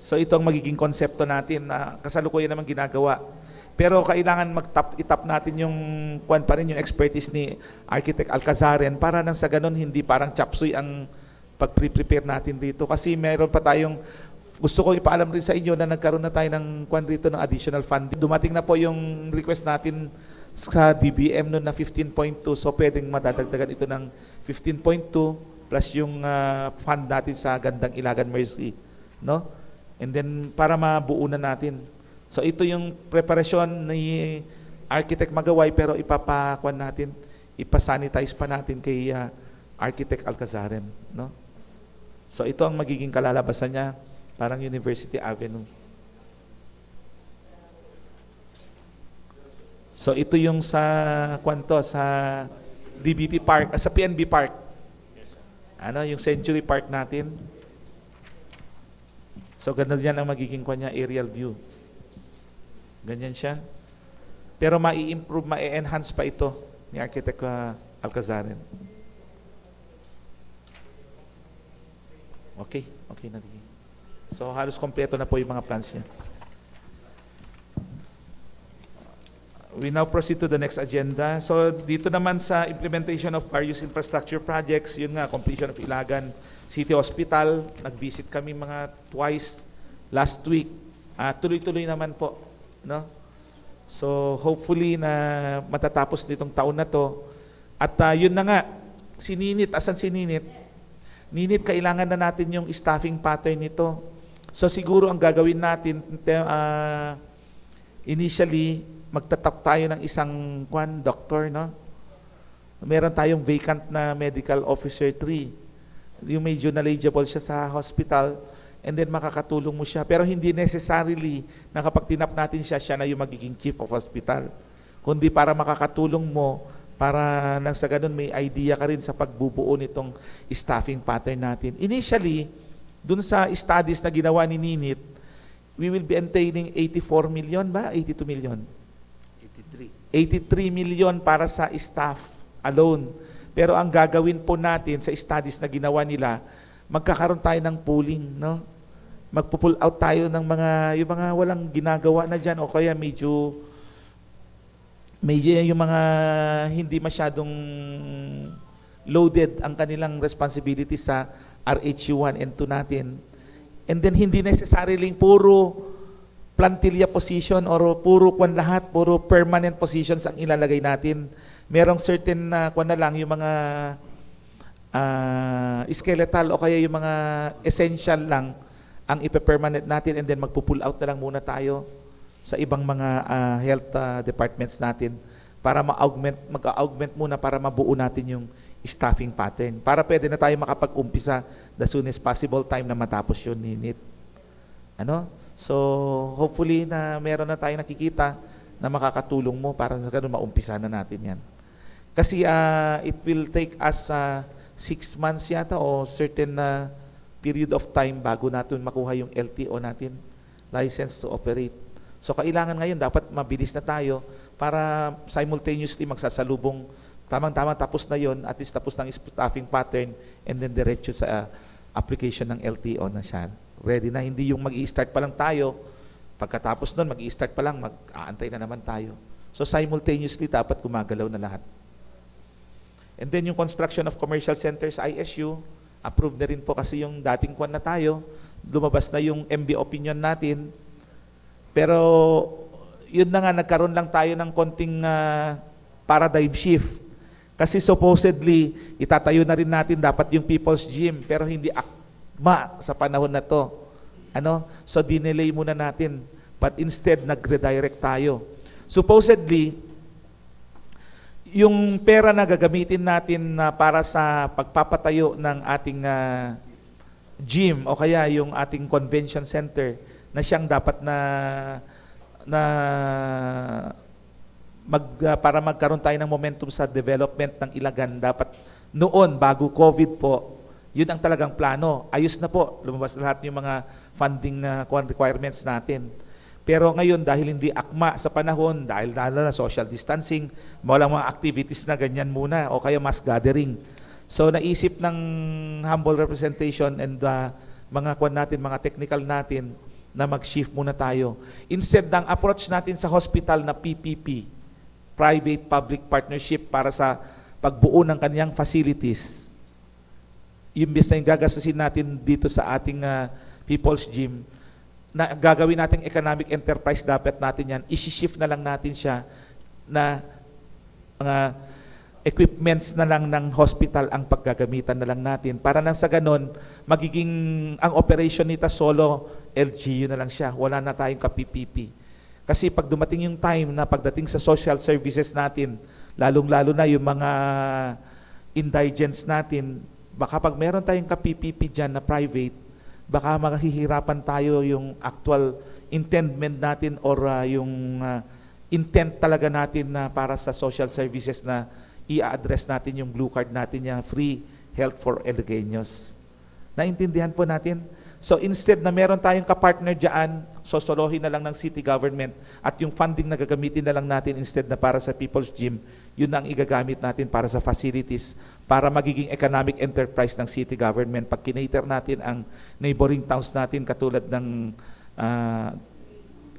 So ito ang magiging konsepto natin na kasalukuyan naman ginagawa. Pero kailangan itap natin yung yung expertise ni Architect Alcazaren para nang sa ganun hindi parang chapsuy ang pag-prepare natin dito. Kasi meron pa tayong gusto ko ipaalam rin sa inyo na nagkaroon na tayo ng rito ng additional funding. Dumating na po yung request natin sa DBM noon na 15.2, so pwedeng madadagdagan ito ng 15.2 plus yung fund natin sa Gandang Ilagan Mercy, no? And then para mabuo na natin. So ito yung preparasyon ni Architect Magaway, pero ipapakuan natin, ipasanitize pa natin kay Architect Alcazaren, no? So ito ang magiging kalalabasan niya, parang University Avenue. So ito yung sa sa DBP Park, sa PNB Park. Ano, yung Century Park natin. So ganun yan ang magiging aerial view. Ganyan siya. Pero mai-improve, mai-enhance pa ito ni Architect Alcazaren. Okay na. So halos kompleto na po yung mga plans niya. We now proceed to the next agenda. So dito naman sa implementation of various infrastructure projects, yun nga, completion of Ilagan City Hospital, nag-visit kami mga twice last week. Tuloy-tuloy naman po, no? So hopefully na matatapos nitong taon na to. At yun na nga, si Ninit, asan si Ninit? Ninit, kailangan na natin yung staffing pattern nito. So siguro ang gagawin natin, initially, magtatap tayo ng isang doctor, no? Meron tayong vacant na medical officer 3. Yung medyo knowledgeable siya sa hospital, and then makakatulong mo siya. Pero hindi necessarily na kapag tinap natin siya, siya na yung magiging chief of hospital. Kundi para makakatulong mo, para nang sa ganun may idea ka rin sa pagbubuo nitong staffing pattern natin. Initially, dun sa studies na ginawa ni Ninit, we will be entailing 84 million ba? 82 million? 83 million para sa staff alone. Pero ang gagawin po natin sa studies na ginawa nila, magkakaroon tayo ng pooling, no? Magpo-pull out tayo ng yung mga walang ginagawa na dyan, o kaya medyo yung mga hindi masyadong loaded ang kanilang responsibility sa RHU 1 and 2 natin. And then hindi necessarily puro plantilla position or puro puro permanent positions ang ilalagay natin. Merong certain na lang yung mga skeletal o kaya yung mga essential lang ang ipe-permanent natin, and then magpo-pull out na lang muna tayo sa ibang mga health departments natin para mag-augment muna para mabuo natin yung staffing pattern. Para pwede na tayo makapag-umpisa the soonest possible time na matapos yun, Ninit. Ano? So, hopefully na meron na tayo nakikita na makakatulong mo para sa ganun maumpisa na natin yan. Kasi it will take us 6 months yata o certain period of time bago natin makuha yung LTO natin, license to operate. So, kailangan ngayon dapat mabilis na tayo para simultaneously magsasalubong tamang-tama tapos na yon, at least tapos ng staffing pattern, and then diretso sa application ng LTO na siya. Ready na, hindi yung mag-i-start pa lang tayo, pagkatapos nun mag-i-start pa lang, mag-aantay na naman tayo. So simultaneously dapat gumagalaw na lahat. And then yung construction of commercial centers, ISU, approved na rin po kasi yung dating kwan na tayo, lumabas na yung MB opinion natin, pero yun na nga, nagkaroon lang tayo ng konting paradigm shift. Kasi supposedly, itatayo na rin natin dapat yung People's Gym, pero hindi akma sa panahon na to. So dinelay muna natin. But instead, nag-redirect tayo. Supposedly, yung pera na gagamitin natin para sa pagpapatayo ng ating gym o kaya yung ating convention center na siyang dapat para magkaroon tayo ng momentum sa development ng Ilagan, dapat noon, bago COVID po, yun ang talagang plano. Ayos na po, lumabas na lahat yung mga funding requirements natin. Pero ngayon, dahil hindi akma sa panahon, dahil na social distancing, walang mga activities na ganyan muna, o kaya mass gathering. So naisip ng humble representation and mga technical natin, na mag-shift muna tayo. Instead ng approach natin sa hospital na PPP, Private-Public Partnership, para sa pagbuo ng kanyang facilities, yung bis na yung gagastusin natin dito sa ating People's Gym, na gagawin nating economic enterprise, dapat natin yan, isi-shift na lang natin siya na mga equipments na lang ng hospital ang paggagamitan na lang natin. Para nang sa ganon, magiging ang operation nita solo LGU na lang siya. Wala na tayong ka-PPP. Kasi pag dumating yung time na pagdating sa social services natin, lalong-lalo na yung mga indigents natin, baka pag meron tayong ka-PPP dyan na private, baka makahihirapan tayo yung actual intendment natin or yung intent talaga natin na para sa social services na i-address natin yung blue card natin, yung free health for Iliganos. Naintindihan po natin? So instead na meron tayong kapartner dyan, sosolohin na lang ng city government at yung funding na gagamitin na lang natin instead na para sa People's Gym, yun ang igagamit natin para sa facilities, para magiging economic enterprise ng city government. Pag kinater natin ang neighboring towns natin katulad ng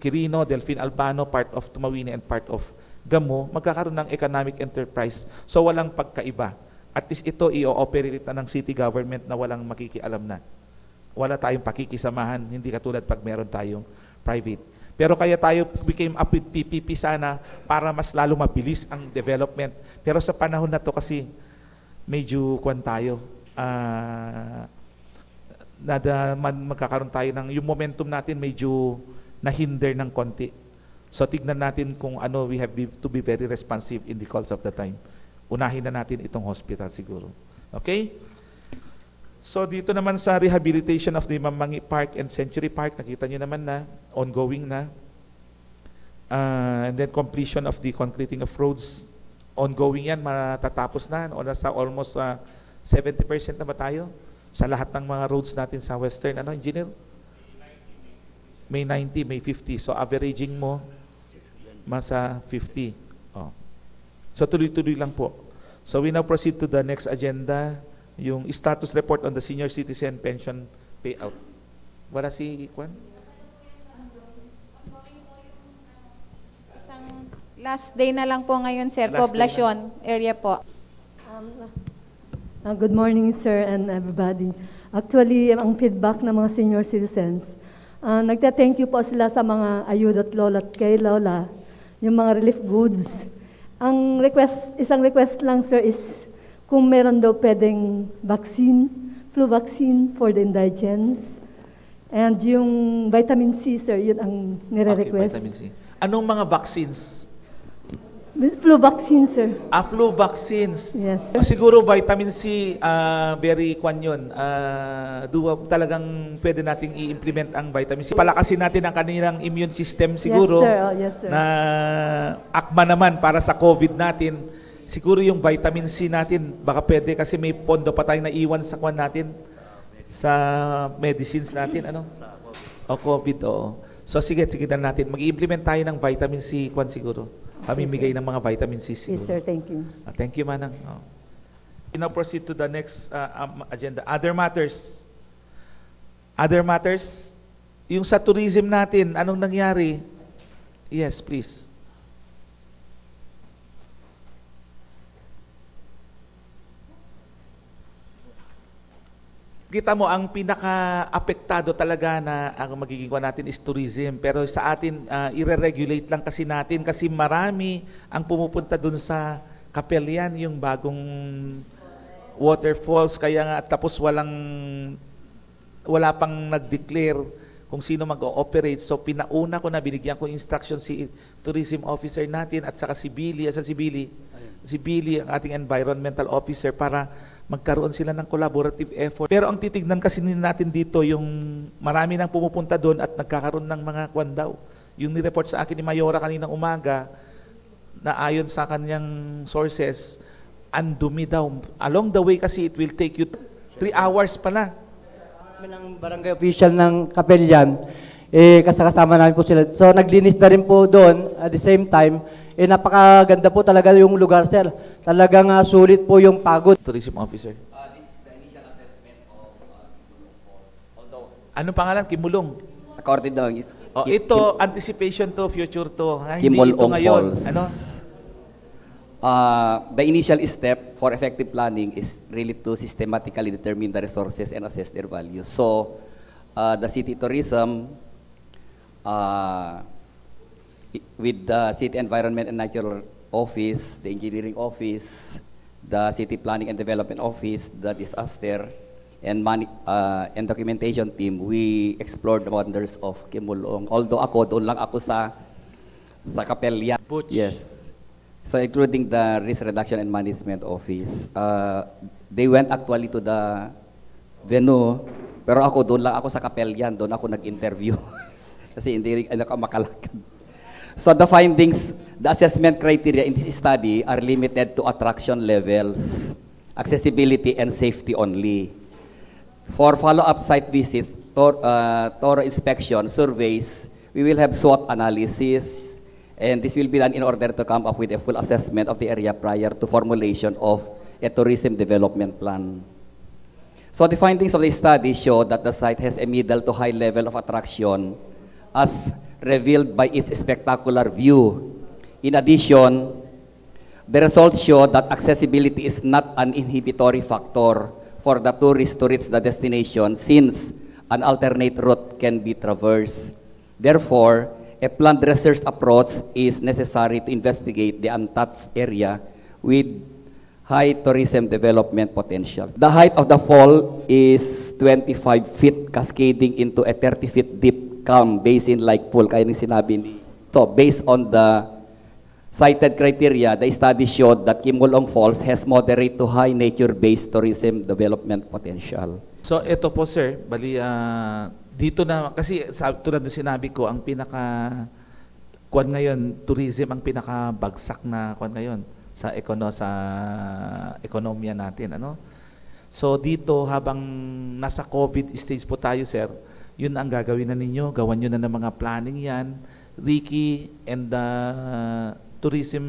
Quirino, Delfin Albano, part of Tumawini and part of Gamo, magkakaroon ng economic enterprise. So walang pagkaiba. At least ito i-operate na ng city government na walang makikialam na. Wala tayong pakikisamahan, hindi katulad pag meron tayong private. Pero kaya tayo became up with PPP sana para mas lalo mabilis ang development. Pero sa panahon na to kasi medyo tayo. Magkakaroon tayo ng, yung momentum natin medyo nahinder ng konti. So tignan natin kung ano, we have to be very responsive in the calls of the time. Unahin na natin itong hospital siguro. Okay? So dito naman sa rehabilitation of the Mamangi Park and Century Park, nakita niyo naman na ongoing na. And then completion of the concreting of roads, ongoing yan, matatapos na. O nasa almost 70% na ba tayo sa lahat ng mga roads natin sa Western, engineer? May 90, may 50. So averaging mo, masa 50. Oh. So tuloy-tuloy lang po. So we now proceed to the next agenda, yung status report on the senior citizen pension payout. Wala si Kwan? Isang last day na lang po ngayon, sir. Last Poblacion area po. Good morning, sir, and everybody. Actually, ang feedback ng mga senior citizens, nagta-thank you po sila sa mga ayuda't lola at kay lola, yung mga relief goods. Ang isang request lang, sir, is kung meron daw pwedeng vaccine, flu vaccine for the indigents. And yung vitamin C, sir, yun ang nire-request. Okay, vitamin C. Anong mga vaccines? Flu vaccine, sir. Flu vaccines. Yes. Siguro vitamin C, very kwan yun. Talagang pwede nating i-implement ang vitamin C. Palakasin natin ang kanilang immune system siguro. Yes, sir. Oh, yes, sir. Na akma naman para sa COVID natin. Siguro yung vitamin C natin, baka pwede kasi may pondo pa tayong naiwan sa kwan natin. Sa medicines natin, O COVID, oo. So sige na natin. Mag-i-implement tayo ng vitamin C kwan siguro. Pamimigay ng mga vitamin C siguro. Yes, sir. Thank you. Thank you, Manang. We now proceed to the next agenda. Other matters. Other matters. Yung sa tourism natin, anong nangyari? Yes, please. Kita mo, ang pinaka-apektado talaga na ang magiging natin is tourism. Pero sa atin, i-regulate lang kasi natin kasi marami ang pumupunta dun sa Kapelian, yung bagong waterfalls. Kaya nga, tapos wala pang nag-declare kung sino mag-ooperate. So pinauna ko na, binigyan ko instruction si tourism officer natin at saka si Billy, si Billy ang ating environmental officer para magkaroon sila ng collaborative effort. Pero ang titignan kasi natin dito, yung marami nang pumupunta doon at nagkakaroon ng mga kwan daw. Yung ni-report sa akin ni Mayora kaninang umaga, na ayon sa kanyang sources, ang dumi daw. Along the way kasi it will take you 3 hours pala. Kami ng barangay official ng Kapelyan, kasama namin po sila. So naglinis na rin po doon at the same time. Napakaganda po talaga yung lugar, sir. Talagang sulit po yung pagod. Tourism officer. This is the initial assessment of Kimulong Falls. Although, Ano pangalan? Kimulong. according to is Ito, anticipation to, future to. Ha? Hindi ito Kimulong ngayon. Falls. Ano? The initial step for effective planning is really to systematically determine the resources and assess their value. So, the city tourism, with the city environment and natural office, the engineering office, the city planning and development office, the disaster and documentation team, we explored the wonders of Kimulong. Although doon lang ako sa Kapelyan. Butch. Yes. So including the risk reduction and management office. They went actually to the venue, pero doon lang ako sa Kapelyan, doon ako nag-interview. Kasi hindi rin ako makalakad. So the findings, the assessment criteria in this study are limited to attraction levels, accessibility, and safety only. For follow-up site visits, thorough inspection, surveys, we will have SWOT analysis, and this will be done in order to come up with a full assessment of the area prior to formulation of a tourism development plan. So the findings of the study show that the site has a middle to high level of attraction as revealed by its spectacular view. In addition, the results show that accessibility is not an inhibitory factor for the tourist to reach the destination since an alternate route can be traversed. Therefore, a planned research approach is necessary to investigate the untouched area with high tourism development potential. The height of the fall is 25 feet, cascading into a 30 feet deep calm basin-like pool, kaya nang sinabi ni. So, based on the cited criteria, the study showed that Kimulong Falls has moderate to high nature-based tourism development potential. So ito po sir, bali dito na kasi tulad ng sinabi ko, ang kuan ngayon, tourism ang pinakabagsak na kuan ngayon sa ekonomiya natin, ano? So dito habang nasa COVID stage po tayo sir, yun ang gagawin na ninyo, gawan nyo na ng mga planning yan. Ricky and the tourism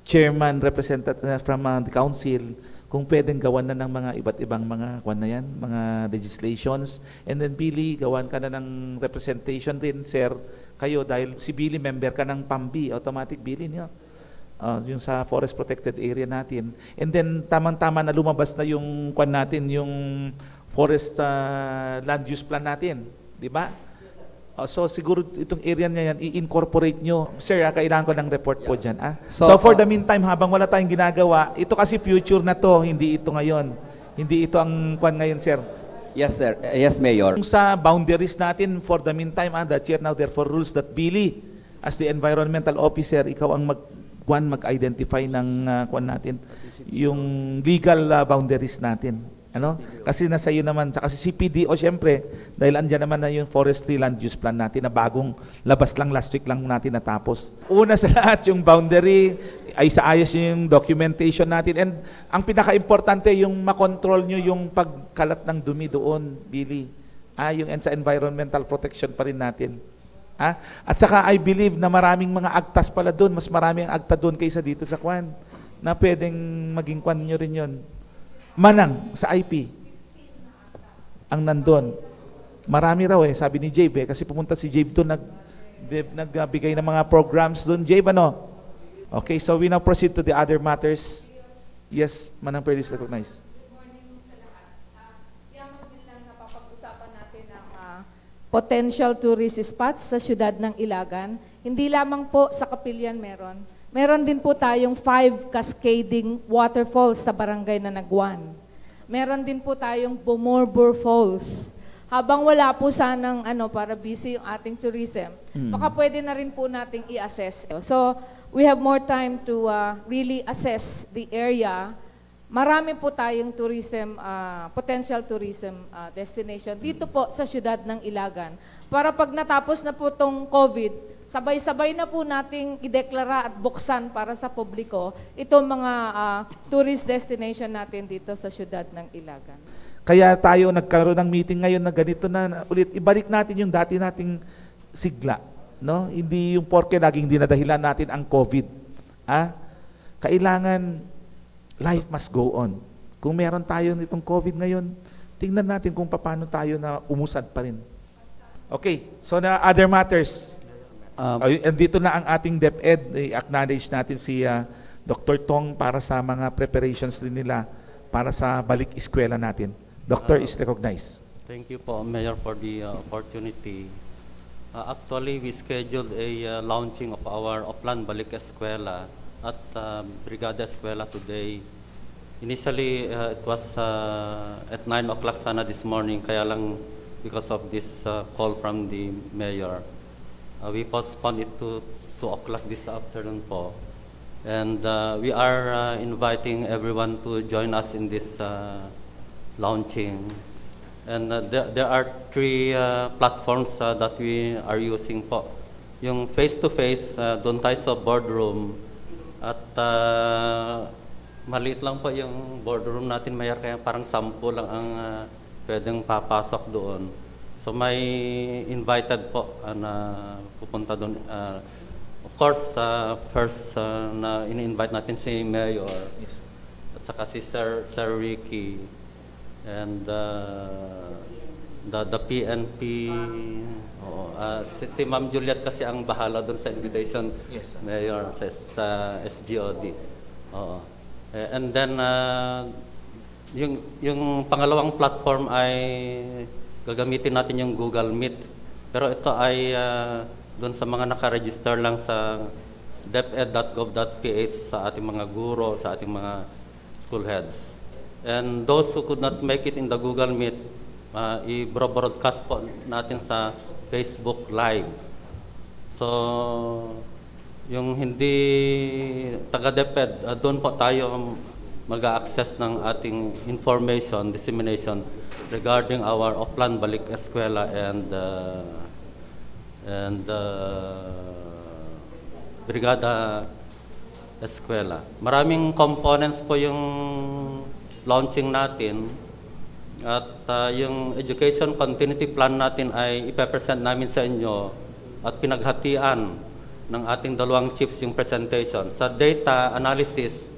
chairman, representative from the council, kung pwedeng gawan na ng mga iba't ibang mga kwan na yan, mga legislations. And then Billy, gawan ka na ng representation din, sir, kayo, dahil si Billy member ka ng PAMBI, automatic Billy niyo. Yung sa forest protected area natin. And then tamang-tama na lumabas na yung kwan natin, yung forest land use plan natin, di ba? So siguro itong area niya yan, i-incorporate nyo. Sir, kailangan ko ng report po dyan. So for the meantime, habang wala tayong ginagawa, ito kasi future na to, hindi ito ngayon. Hindi ito ang kwan ngayon, sir. Yes, sir. Yes, Mayor. Kung sa boundaries natin, for the meantime, the chair now therefore rules that Billy, as the environmental officer, ikaw ang mag-identify ng kwan natin, yung legal boundaries natin. Ano? Kasi nasa iyo naman, kasi si PDO syempre, dahil andyan naman na yung forestry land use plan natin na bagong labas lang, last week lang natin natapos. Una sa lahat, yung boundary, ay saayos yung documentation natin. And ang pinaka-importante, yung makontrol nyo yung pagkalat ng dumi doon, Billy. Yung sa environmental protection pa rin natin. At saka I believe na maraming mga agtas pala doon, mas maraming agta doon kaysa dito sa kwan, na pwedeng maging kwan nyo rin yun. Manang sa IP ang nandun. Marami raw sabi ni Jabe kasi pumunta si Jabe doon, nagbigay ng mga programs doon. Jabe, ano? Okay, so we now proceed to the other matters. Yes, Manang, please recognize. Good morning sa lahat. Yaman din lang napapag-usapan natin ang potential tourist spots sa syudad ng Ilagan. Hindi lamang po sa Kapilyan meron. Meron din po tayong 5 cascading waterfalls sa barangay na Nagwan. Meron din po tayong Bumurbur Falls. habang wala po sanang para busy yung ating tourism, baka pwede na rin po nating i-assess. So, we have more time to really assess the area. Marami po tayong tourism, potential tourism destination dito po sa siyudad ng Ilagan. Para pag natapos na po tong COVID, sabay-sabay na po nating ideklara at buksan para sa publiko itong mga tourist destination natin dito sa siyudad ng Ilagan. Kaya tayo nagkaroon ng meeting ngayon na ganito na ulit, ibalik natin yung dati nating sigla. No? Hindi yung porke laging dinadahilan natin ang COVID. Kailangan life must go on. Kung meron tayo nitong COVID ngayon, tingnan natin kung paano tayo na umusad pa rin. Okay, so na other matters. Andito na ang ating DepEd. I-acknowledge natin si Dr. Tong para sa mga preparations rin nila para sa balik eskwela natin. Doctor is recognized. Thank you po, Mayor, for the opportunity. Actually, we scheduled a launching of our Oplan Balik Eskwela at Brigada Eskwela today. Initially, it was at 9 o'clock sana this morning, kaya lang because of this call from the Mayor, we postponed it to 2 o'clock this afternoon po. And we are inviting everyone to join us in this launching. And there are 3 platforms that we are using po. Yung face-to-face, doon tayo sa boardroom. At maliit lang po yung boardroom natin, Mayor, kaya parang 10 lang ang pwedeng papasok doon. So may invited po na pupunta doon. Of course, first na ini-invite natin si Mayor at saka si Sir Ricky and the PNP. Si Ma'am Juliet kasi ang bahala doon sa invitation, yes, Mayor, sa SGOD. Oo. And then, yung pangalawang platform ay gagamitin natin yung Google Meet. Pero ito ay doon sa mga nakaregister lang sa deped.gov.ph sa ating mga guro, sa ating mga school heads. And those who could not make it in the Google Meet, i-broadcast po natin sa Facebook Live. So, yung hindi taga-DepEd, doon po tayo mag-access ng ating information, dissemination regarding our Oplan Balik Eskwela and Brigada Eskwela. Maraming components po yung launching natin. At yung education continuity plan natin ay ipapresent namin sa inyo at pinaghatian ng ating dalawang chiefs yung presentation. Sa data analysis,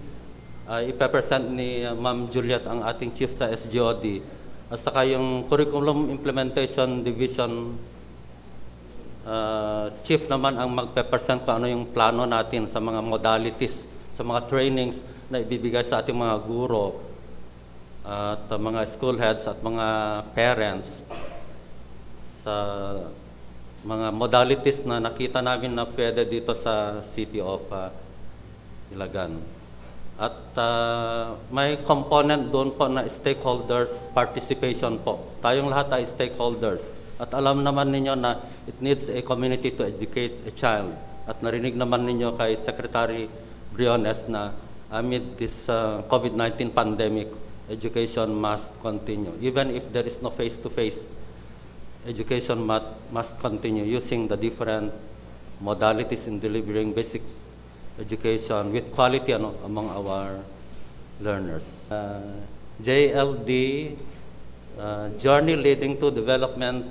ipapresent ni Ma'am Juliet ang ating chief sa SGOD. At saka yung curriculum implementation division chief naman ang magpe-present kung ano yung plano natin sa mga modalities, sa mga trainings na ibibigay sa ating mga guro at mga school heads at mga parents sa mga modalities na nakita namin na pwede dito sa City of Ilagan. At may component doon po na stakeholders participation po. Tayong lahat ay stakeholders. At alam naman ninyo na it needs a community to educate a child. At narinig naman ninyo kay Secretary Briones na amid this COVID-19 pandemic, education must continue. Even if there is no face-to-face, education must continue using the different modalities in delivering basic education with quality among our learners. JLD, Journey Leading to Development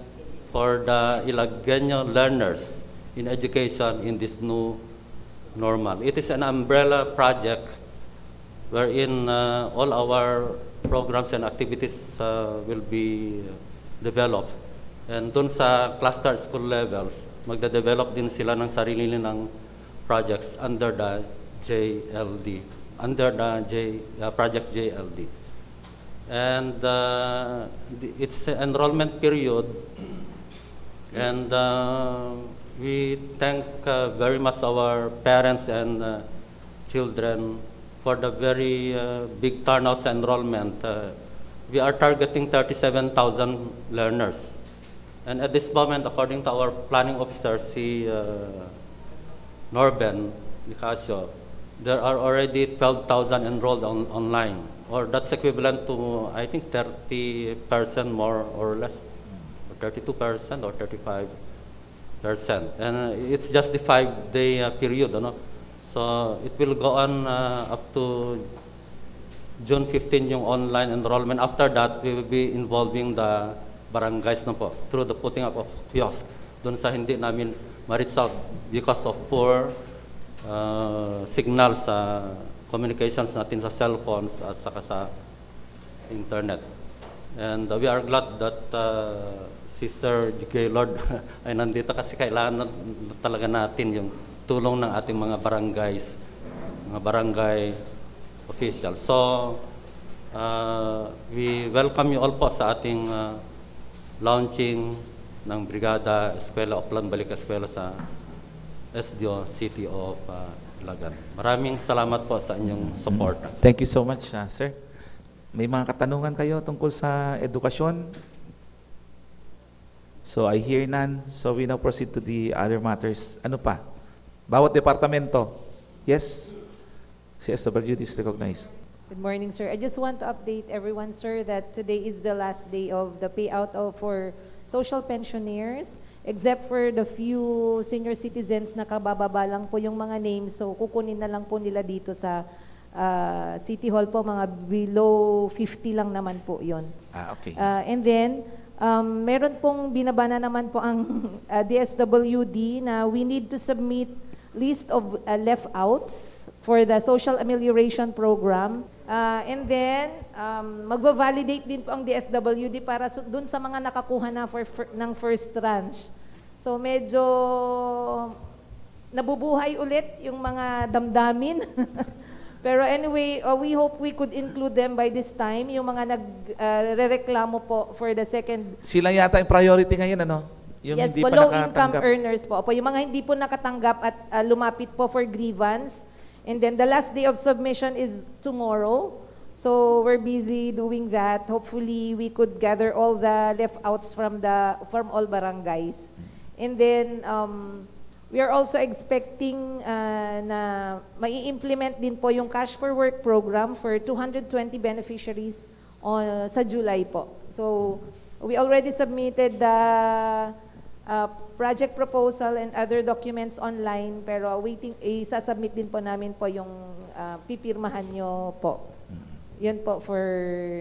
for the Ilagueño Learners in Education in this new normal. It is an umbrella project wherein all our programs and activities will be developed. And dun sa cluster school levels, magde-develop din sila ng sarili nilang projects under the JLD, under the Project JLD. And it's enrollment period, and we thank very much our parents and children for the very big turnout sa enrollment. we are targeting 37,000 learners. And at this moment, according to our planning officer, si Norben Nicasio, there are already 12,000 enrolled online, or that's equivalent to, I think, 30% more or less, or 32% or 35%. And it's just the 5-day period, ano? So it will go on up to June 15 yung online enrollment. After that, we will be involving the barangays na po through the putting up of kiosk doon sa hindi namin ma-reach out because of poor signal sa communications natin sa cellphones at saka sa internet. And we are glad that si Sir Gaylord ay nandito kasi kailangan na talaga natin yung tulong ng ating mga barangays, mga barangay officials. So, we welcome you all po sa ating launching ng Brigada Eskwela o Plan Balik Eskwela sa SDO City of Ilagan. Maraming salamat po sa inyong support. Thank you so much, sir. May mga katanungan kayo tungkol sa edukasyon? So I hear none. So we now proceed to the other matters. Ano pa? Bawat departamento. Yes? Si SWD is recognized. Good morning, sir. I just want to update everyone, sir, that today is the last day of the payout for social pensioners, except for the few senior citizens na kabababa lang po yung mga names. So kukunin na lang po nila dito sa City Hall po, mga below 50 lang naman po yon. Okay. And then, meron pong binabana naman po ang DSWD na we need to submit list of left-outs for the social amelioration program. And then, magva-validate din po ang DSWD para dun sa mga nakakuha na ng first tranche. So medyo nabubuhay ulit yung mga damdamin. Pero anyway, we hope we could include them by this time, yung mga nagrereklamo po for the second. Sila yata yung priority ngayon, ano? Yung Yes hindi po, pa low-income nakatanggap. earners po. Yung mga hindi po nakatanggap at lumapit po for grievance. And then the last day of submission is tomorrow. So we're busy doing that. Hopefully, we could gather all the left-outs from all barangays. And then, we are also expecting na mai-implement din po yung Cash for Work program for 220 beneficiaries sa July po. So we already submitted the project proposal and other documents online, pero waiting, isasubmit din po namin po yung pipirmahan nyo po. Yun po for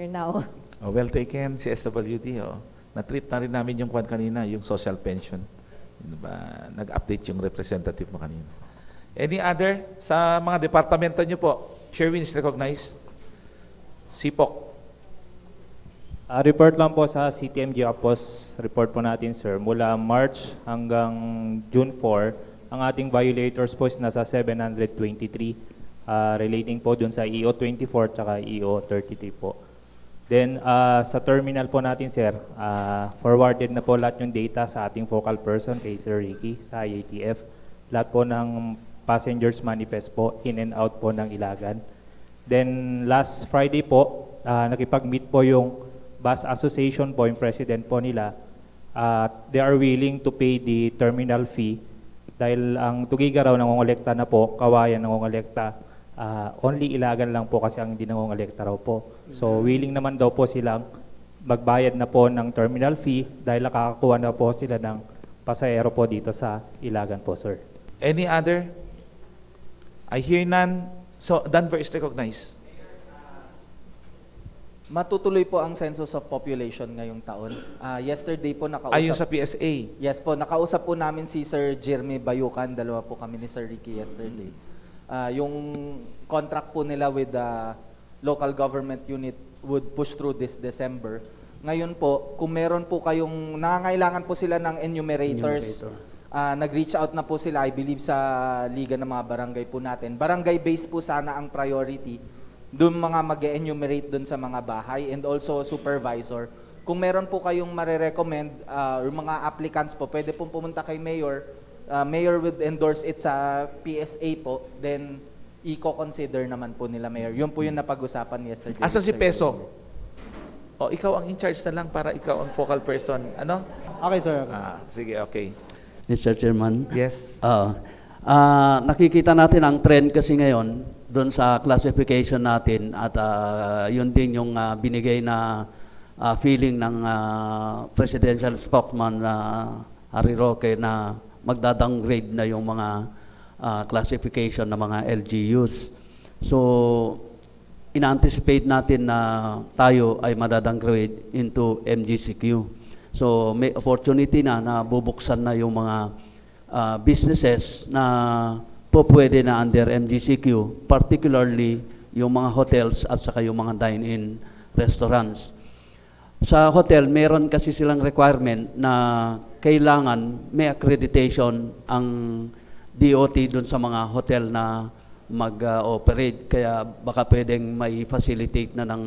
now. Well taken, si SWD. Na-treat na rin namin yung kwan kanina, yung social pension. Diba? Nag-update yung representative mo kanina. Any other sa mga departamento nyo po? Sherwin is recognized. Sipok. Report lang po sa CTMG Apos, report po natin, sir. Mula March hanggang June 4, ang ating violators po is nasa 723, relating po dun sa EO 24 tsaka EO 33 po. Then, sa terminal po natin, sir, forwarded na po lahat yung data sa ating focal person kay Sir Ricky sa IATF. Lahat po ng passengers manifest po, in and out po ng Ilagan. Then, last Friday po, nakipag-meet po yung bus association po, yung president po nila. They are willing to pay the terminal fee dahil ang Tugigaraw nangongolekta na po, Kawayan nangongolekta. Only Ilagan lang po kasi ang hindi nangongolekta raw po. So willing naman daw po silang magbayad na po ng terminal fee dahil nakakakuha na po sila ng pasahero po dito sa Ilagan po, sir. Any other? I hear none. So, Danver is recognized. Matutuloy po ang census of population ngayong taon. Yesterday po nakausap. Ayon sa PSA. Yes po, nakausap po namin si Sir Jeremy Bayukan, dalawa po kami ni Sir Ricky yesterday. Yung contract po nila with the local government unit would push through this December. Ngayon po, kung meron po kayong, nangangailangan po sila ng enumerators, nag-reach out na po sila, I believe sa Liga ng mga Barangay po natin. Barangay-based po sana ang priority. Doon mga mag-enumerate doon sa mga bahay and also supervisor. Kung meron po kayong marirecommend or mga applicants po, pwede pong pumunta kay Mayor. Mayor would endorse it sa PSA po, then i-consider naman po nila Mayor. Yun po yung napag-usapan yesterday. Asa si Peso? O ikaw ang in charge na lang para ikaw ang focal person. Ano? Okay, sir. Sige, okay. Mr. Chairman. Yes. Nakikita natin ang trend kasi ngayon doon sa classification natin at yun din yung binigay na feeling ng presidential spokesman Harry Roque na magda-downgrade na yung mga classification ng mga LGUs. So, ina-anticipate natin na tayo ay madadowngrade into MGCQ. So, may opportunity na bubuksan na yung mga businesses na po pwede na under MGCQ, particularly yung mga hotels at saka yung mga dine-in restaurants. Sa hotel, meron kasi silang requirement na kailangan may accreditation ang DOT dun sa mga hotel na mag-operate. Kaya baka pwedeng may facilitate na ng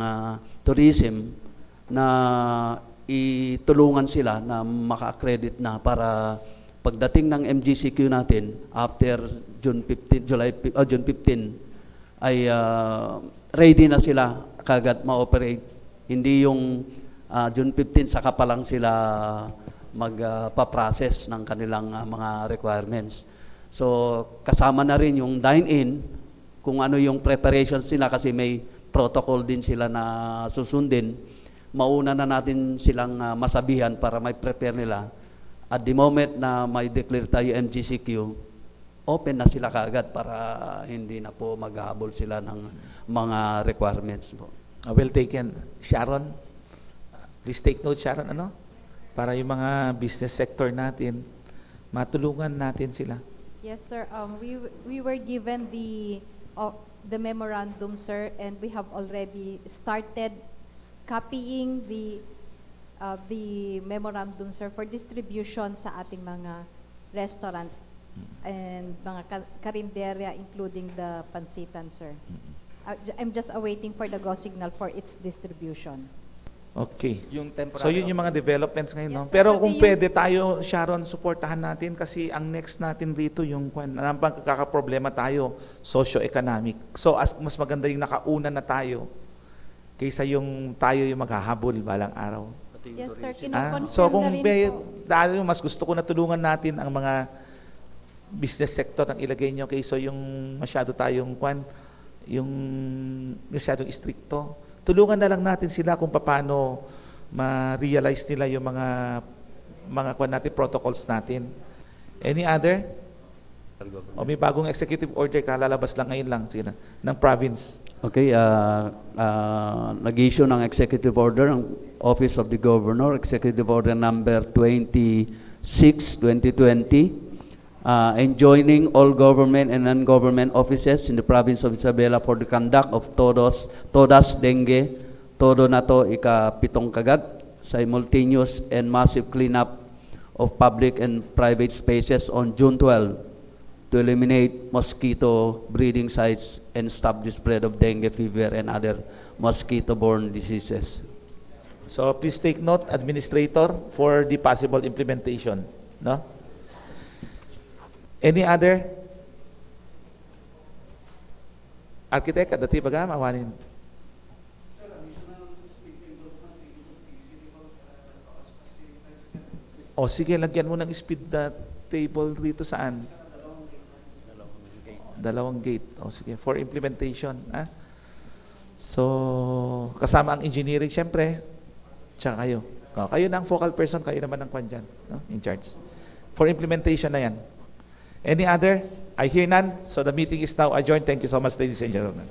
tourism na itulungan sila na maka-accredit na para pagdating ng MGCQ natin after June 15 ay ready na sila kagad ma-operate. Hindi yung June 15 saka pa lang sila magpa-process ng kanilang mga requirements. So kasama na rin yung dine-in kung ano yung preparations nila kasi may protocol din sila na susundin. Mauna na natin silang masabihan para may prepare nila. At the moment na may declare tayo MGCQ, open na sila kaagad para hindi na po maghahabol sila ng mga requirements po. Well taken. Sharon, please take note, Sharon, ano? Para yung mga business sector natin, matulungan natin sila. Yes, sir. We were given the memorandum, sir, and we have already started copying the memorandum, sir, for distribution sa ating mga restaurants and mga karinderya, including the pansitan, sir. I'm just awaiting for the go signal for its distribution. Okay. Yung temporary So yun yung mga developments ngayon. Yes, No? sir. Pero But kung they pwede tayo, Sharon, suportahan natin kasi ang next natin rito yung kakaproblema tayo, socio-economic. So mas maganda yung nakauna na tayo kaysa yung tayo yung maghahabol balang araw. Yes, sir. Kinoconfirm So kung na rin po. dahil mas gusto ko na tulungan natin ang mga business sector ang ilagay nyo kaysa yung masyado tayong yung masyadong stricto. Tulungan na lang natin sila kung paano ma-realize nila yung mga natin, protocols natin. Any other? O may bagong executive order kalalabas lang ngayon lang sila ng province. Okay, nag-issue ng executive order ang Office of the Governor, Executive Order number 26/2020, enjoining all government and non-government offices in the province of Isabela for the conduct of Todas Dengue, todo na to ika-7 kagat, simultaneous and massive cleanup of public and private spaces on June 12 to eliminate mosquito breeding sites and stop the spread of dengue fever and other mosquito-borne diseases. So please take note, Administrator, for the possible implementation. No? Any other? Architect, dati baga, mawanin. O sige, lagyan mo ng speed table rito saan? Dalawang gate. O sige, for implementation. So, kasama ang engineering, siyempre, tsaka kayo. Kayo na ang focal person, kayo naman ang kwan dyan, no? In charge. For implementation na yan. Any other? I hear none. So the meeting is now adjourned. Thank you so much, ladies and gentlemen.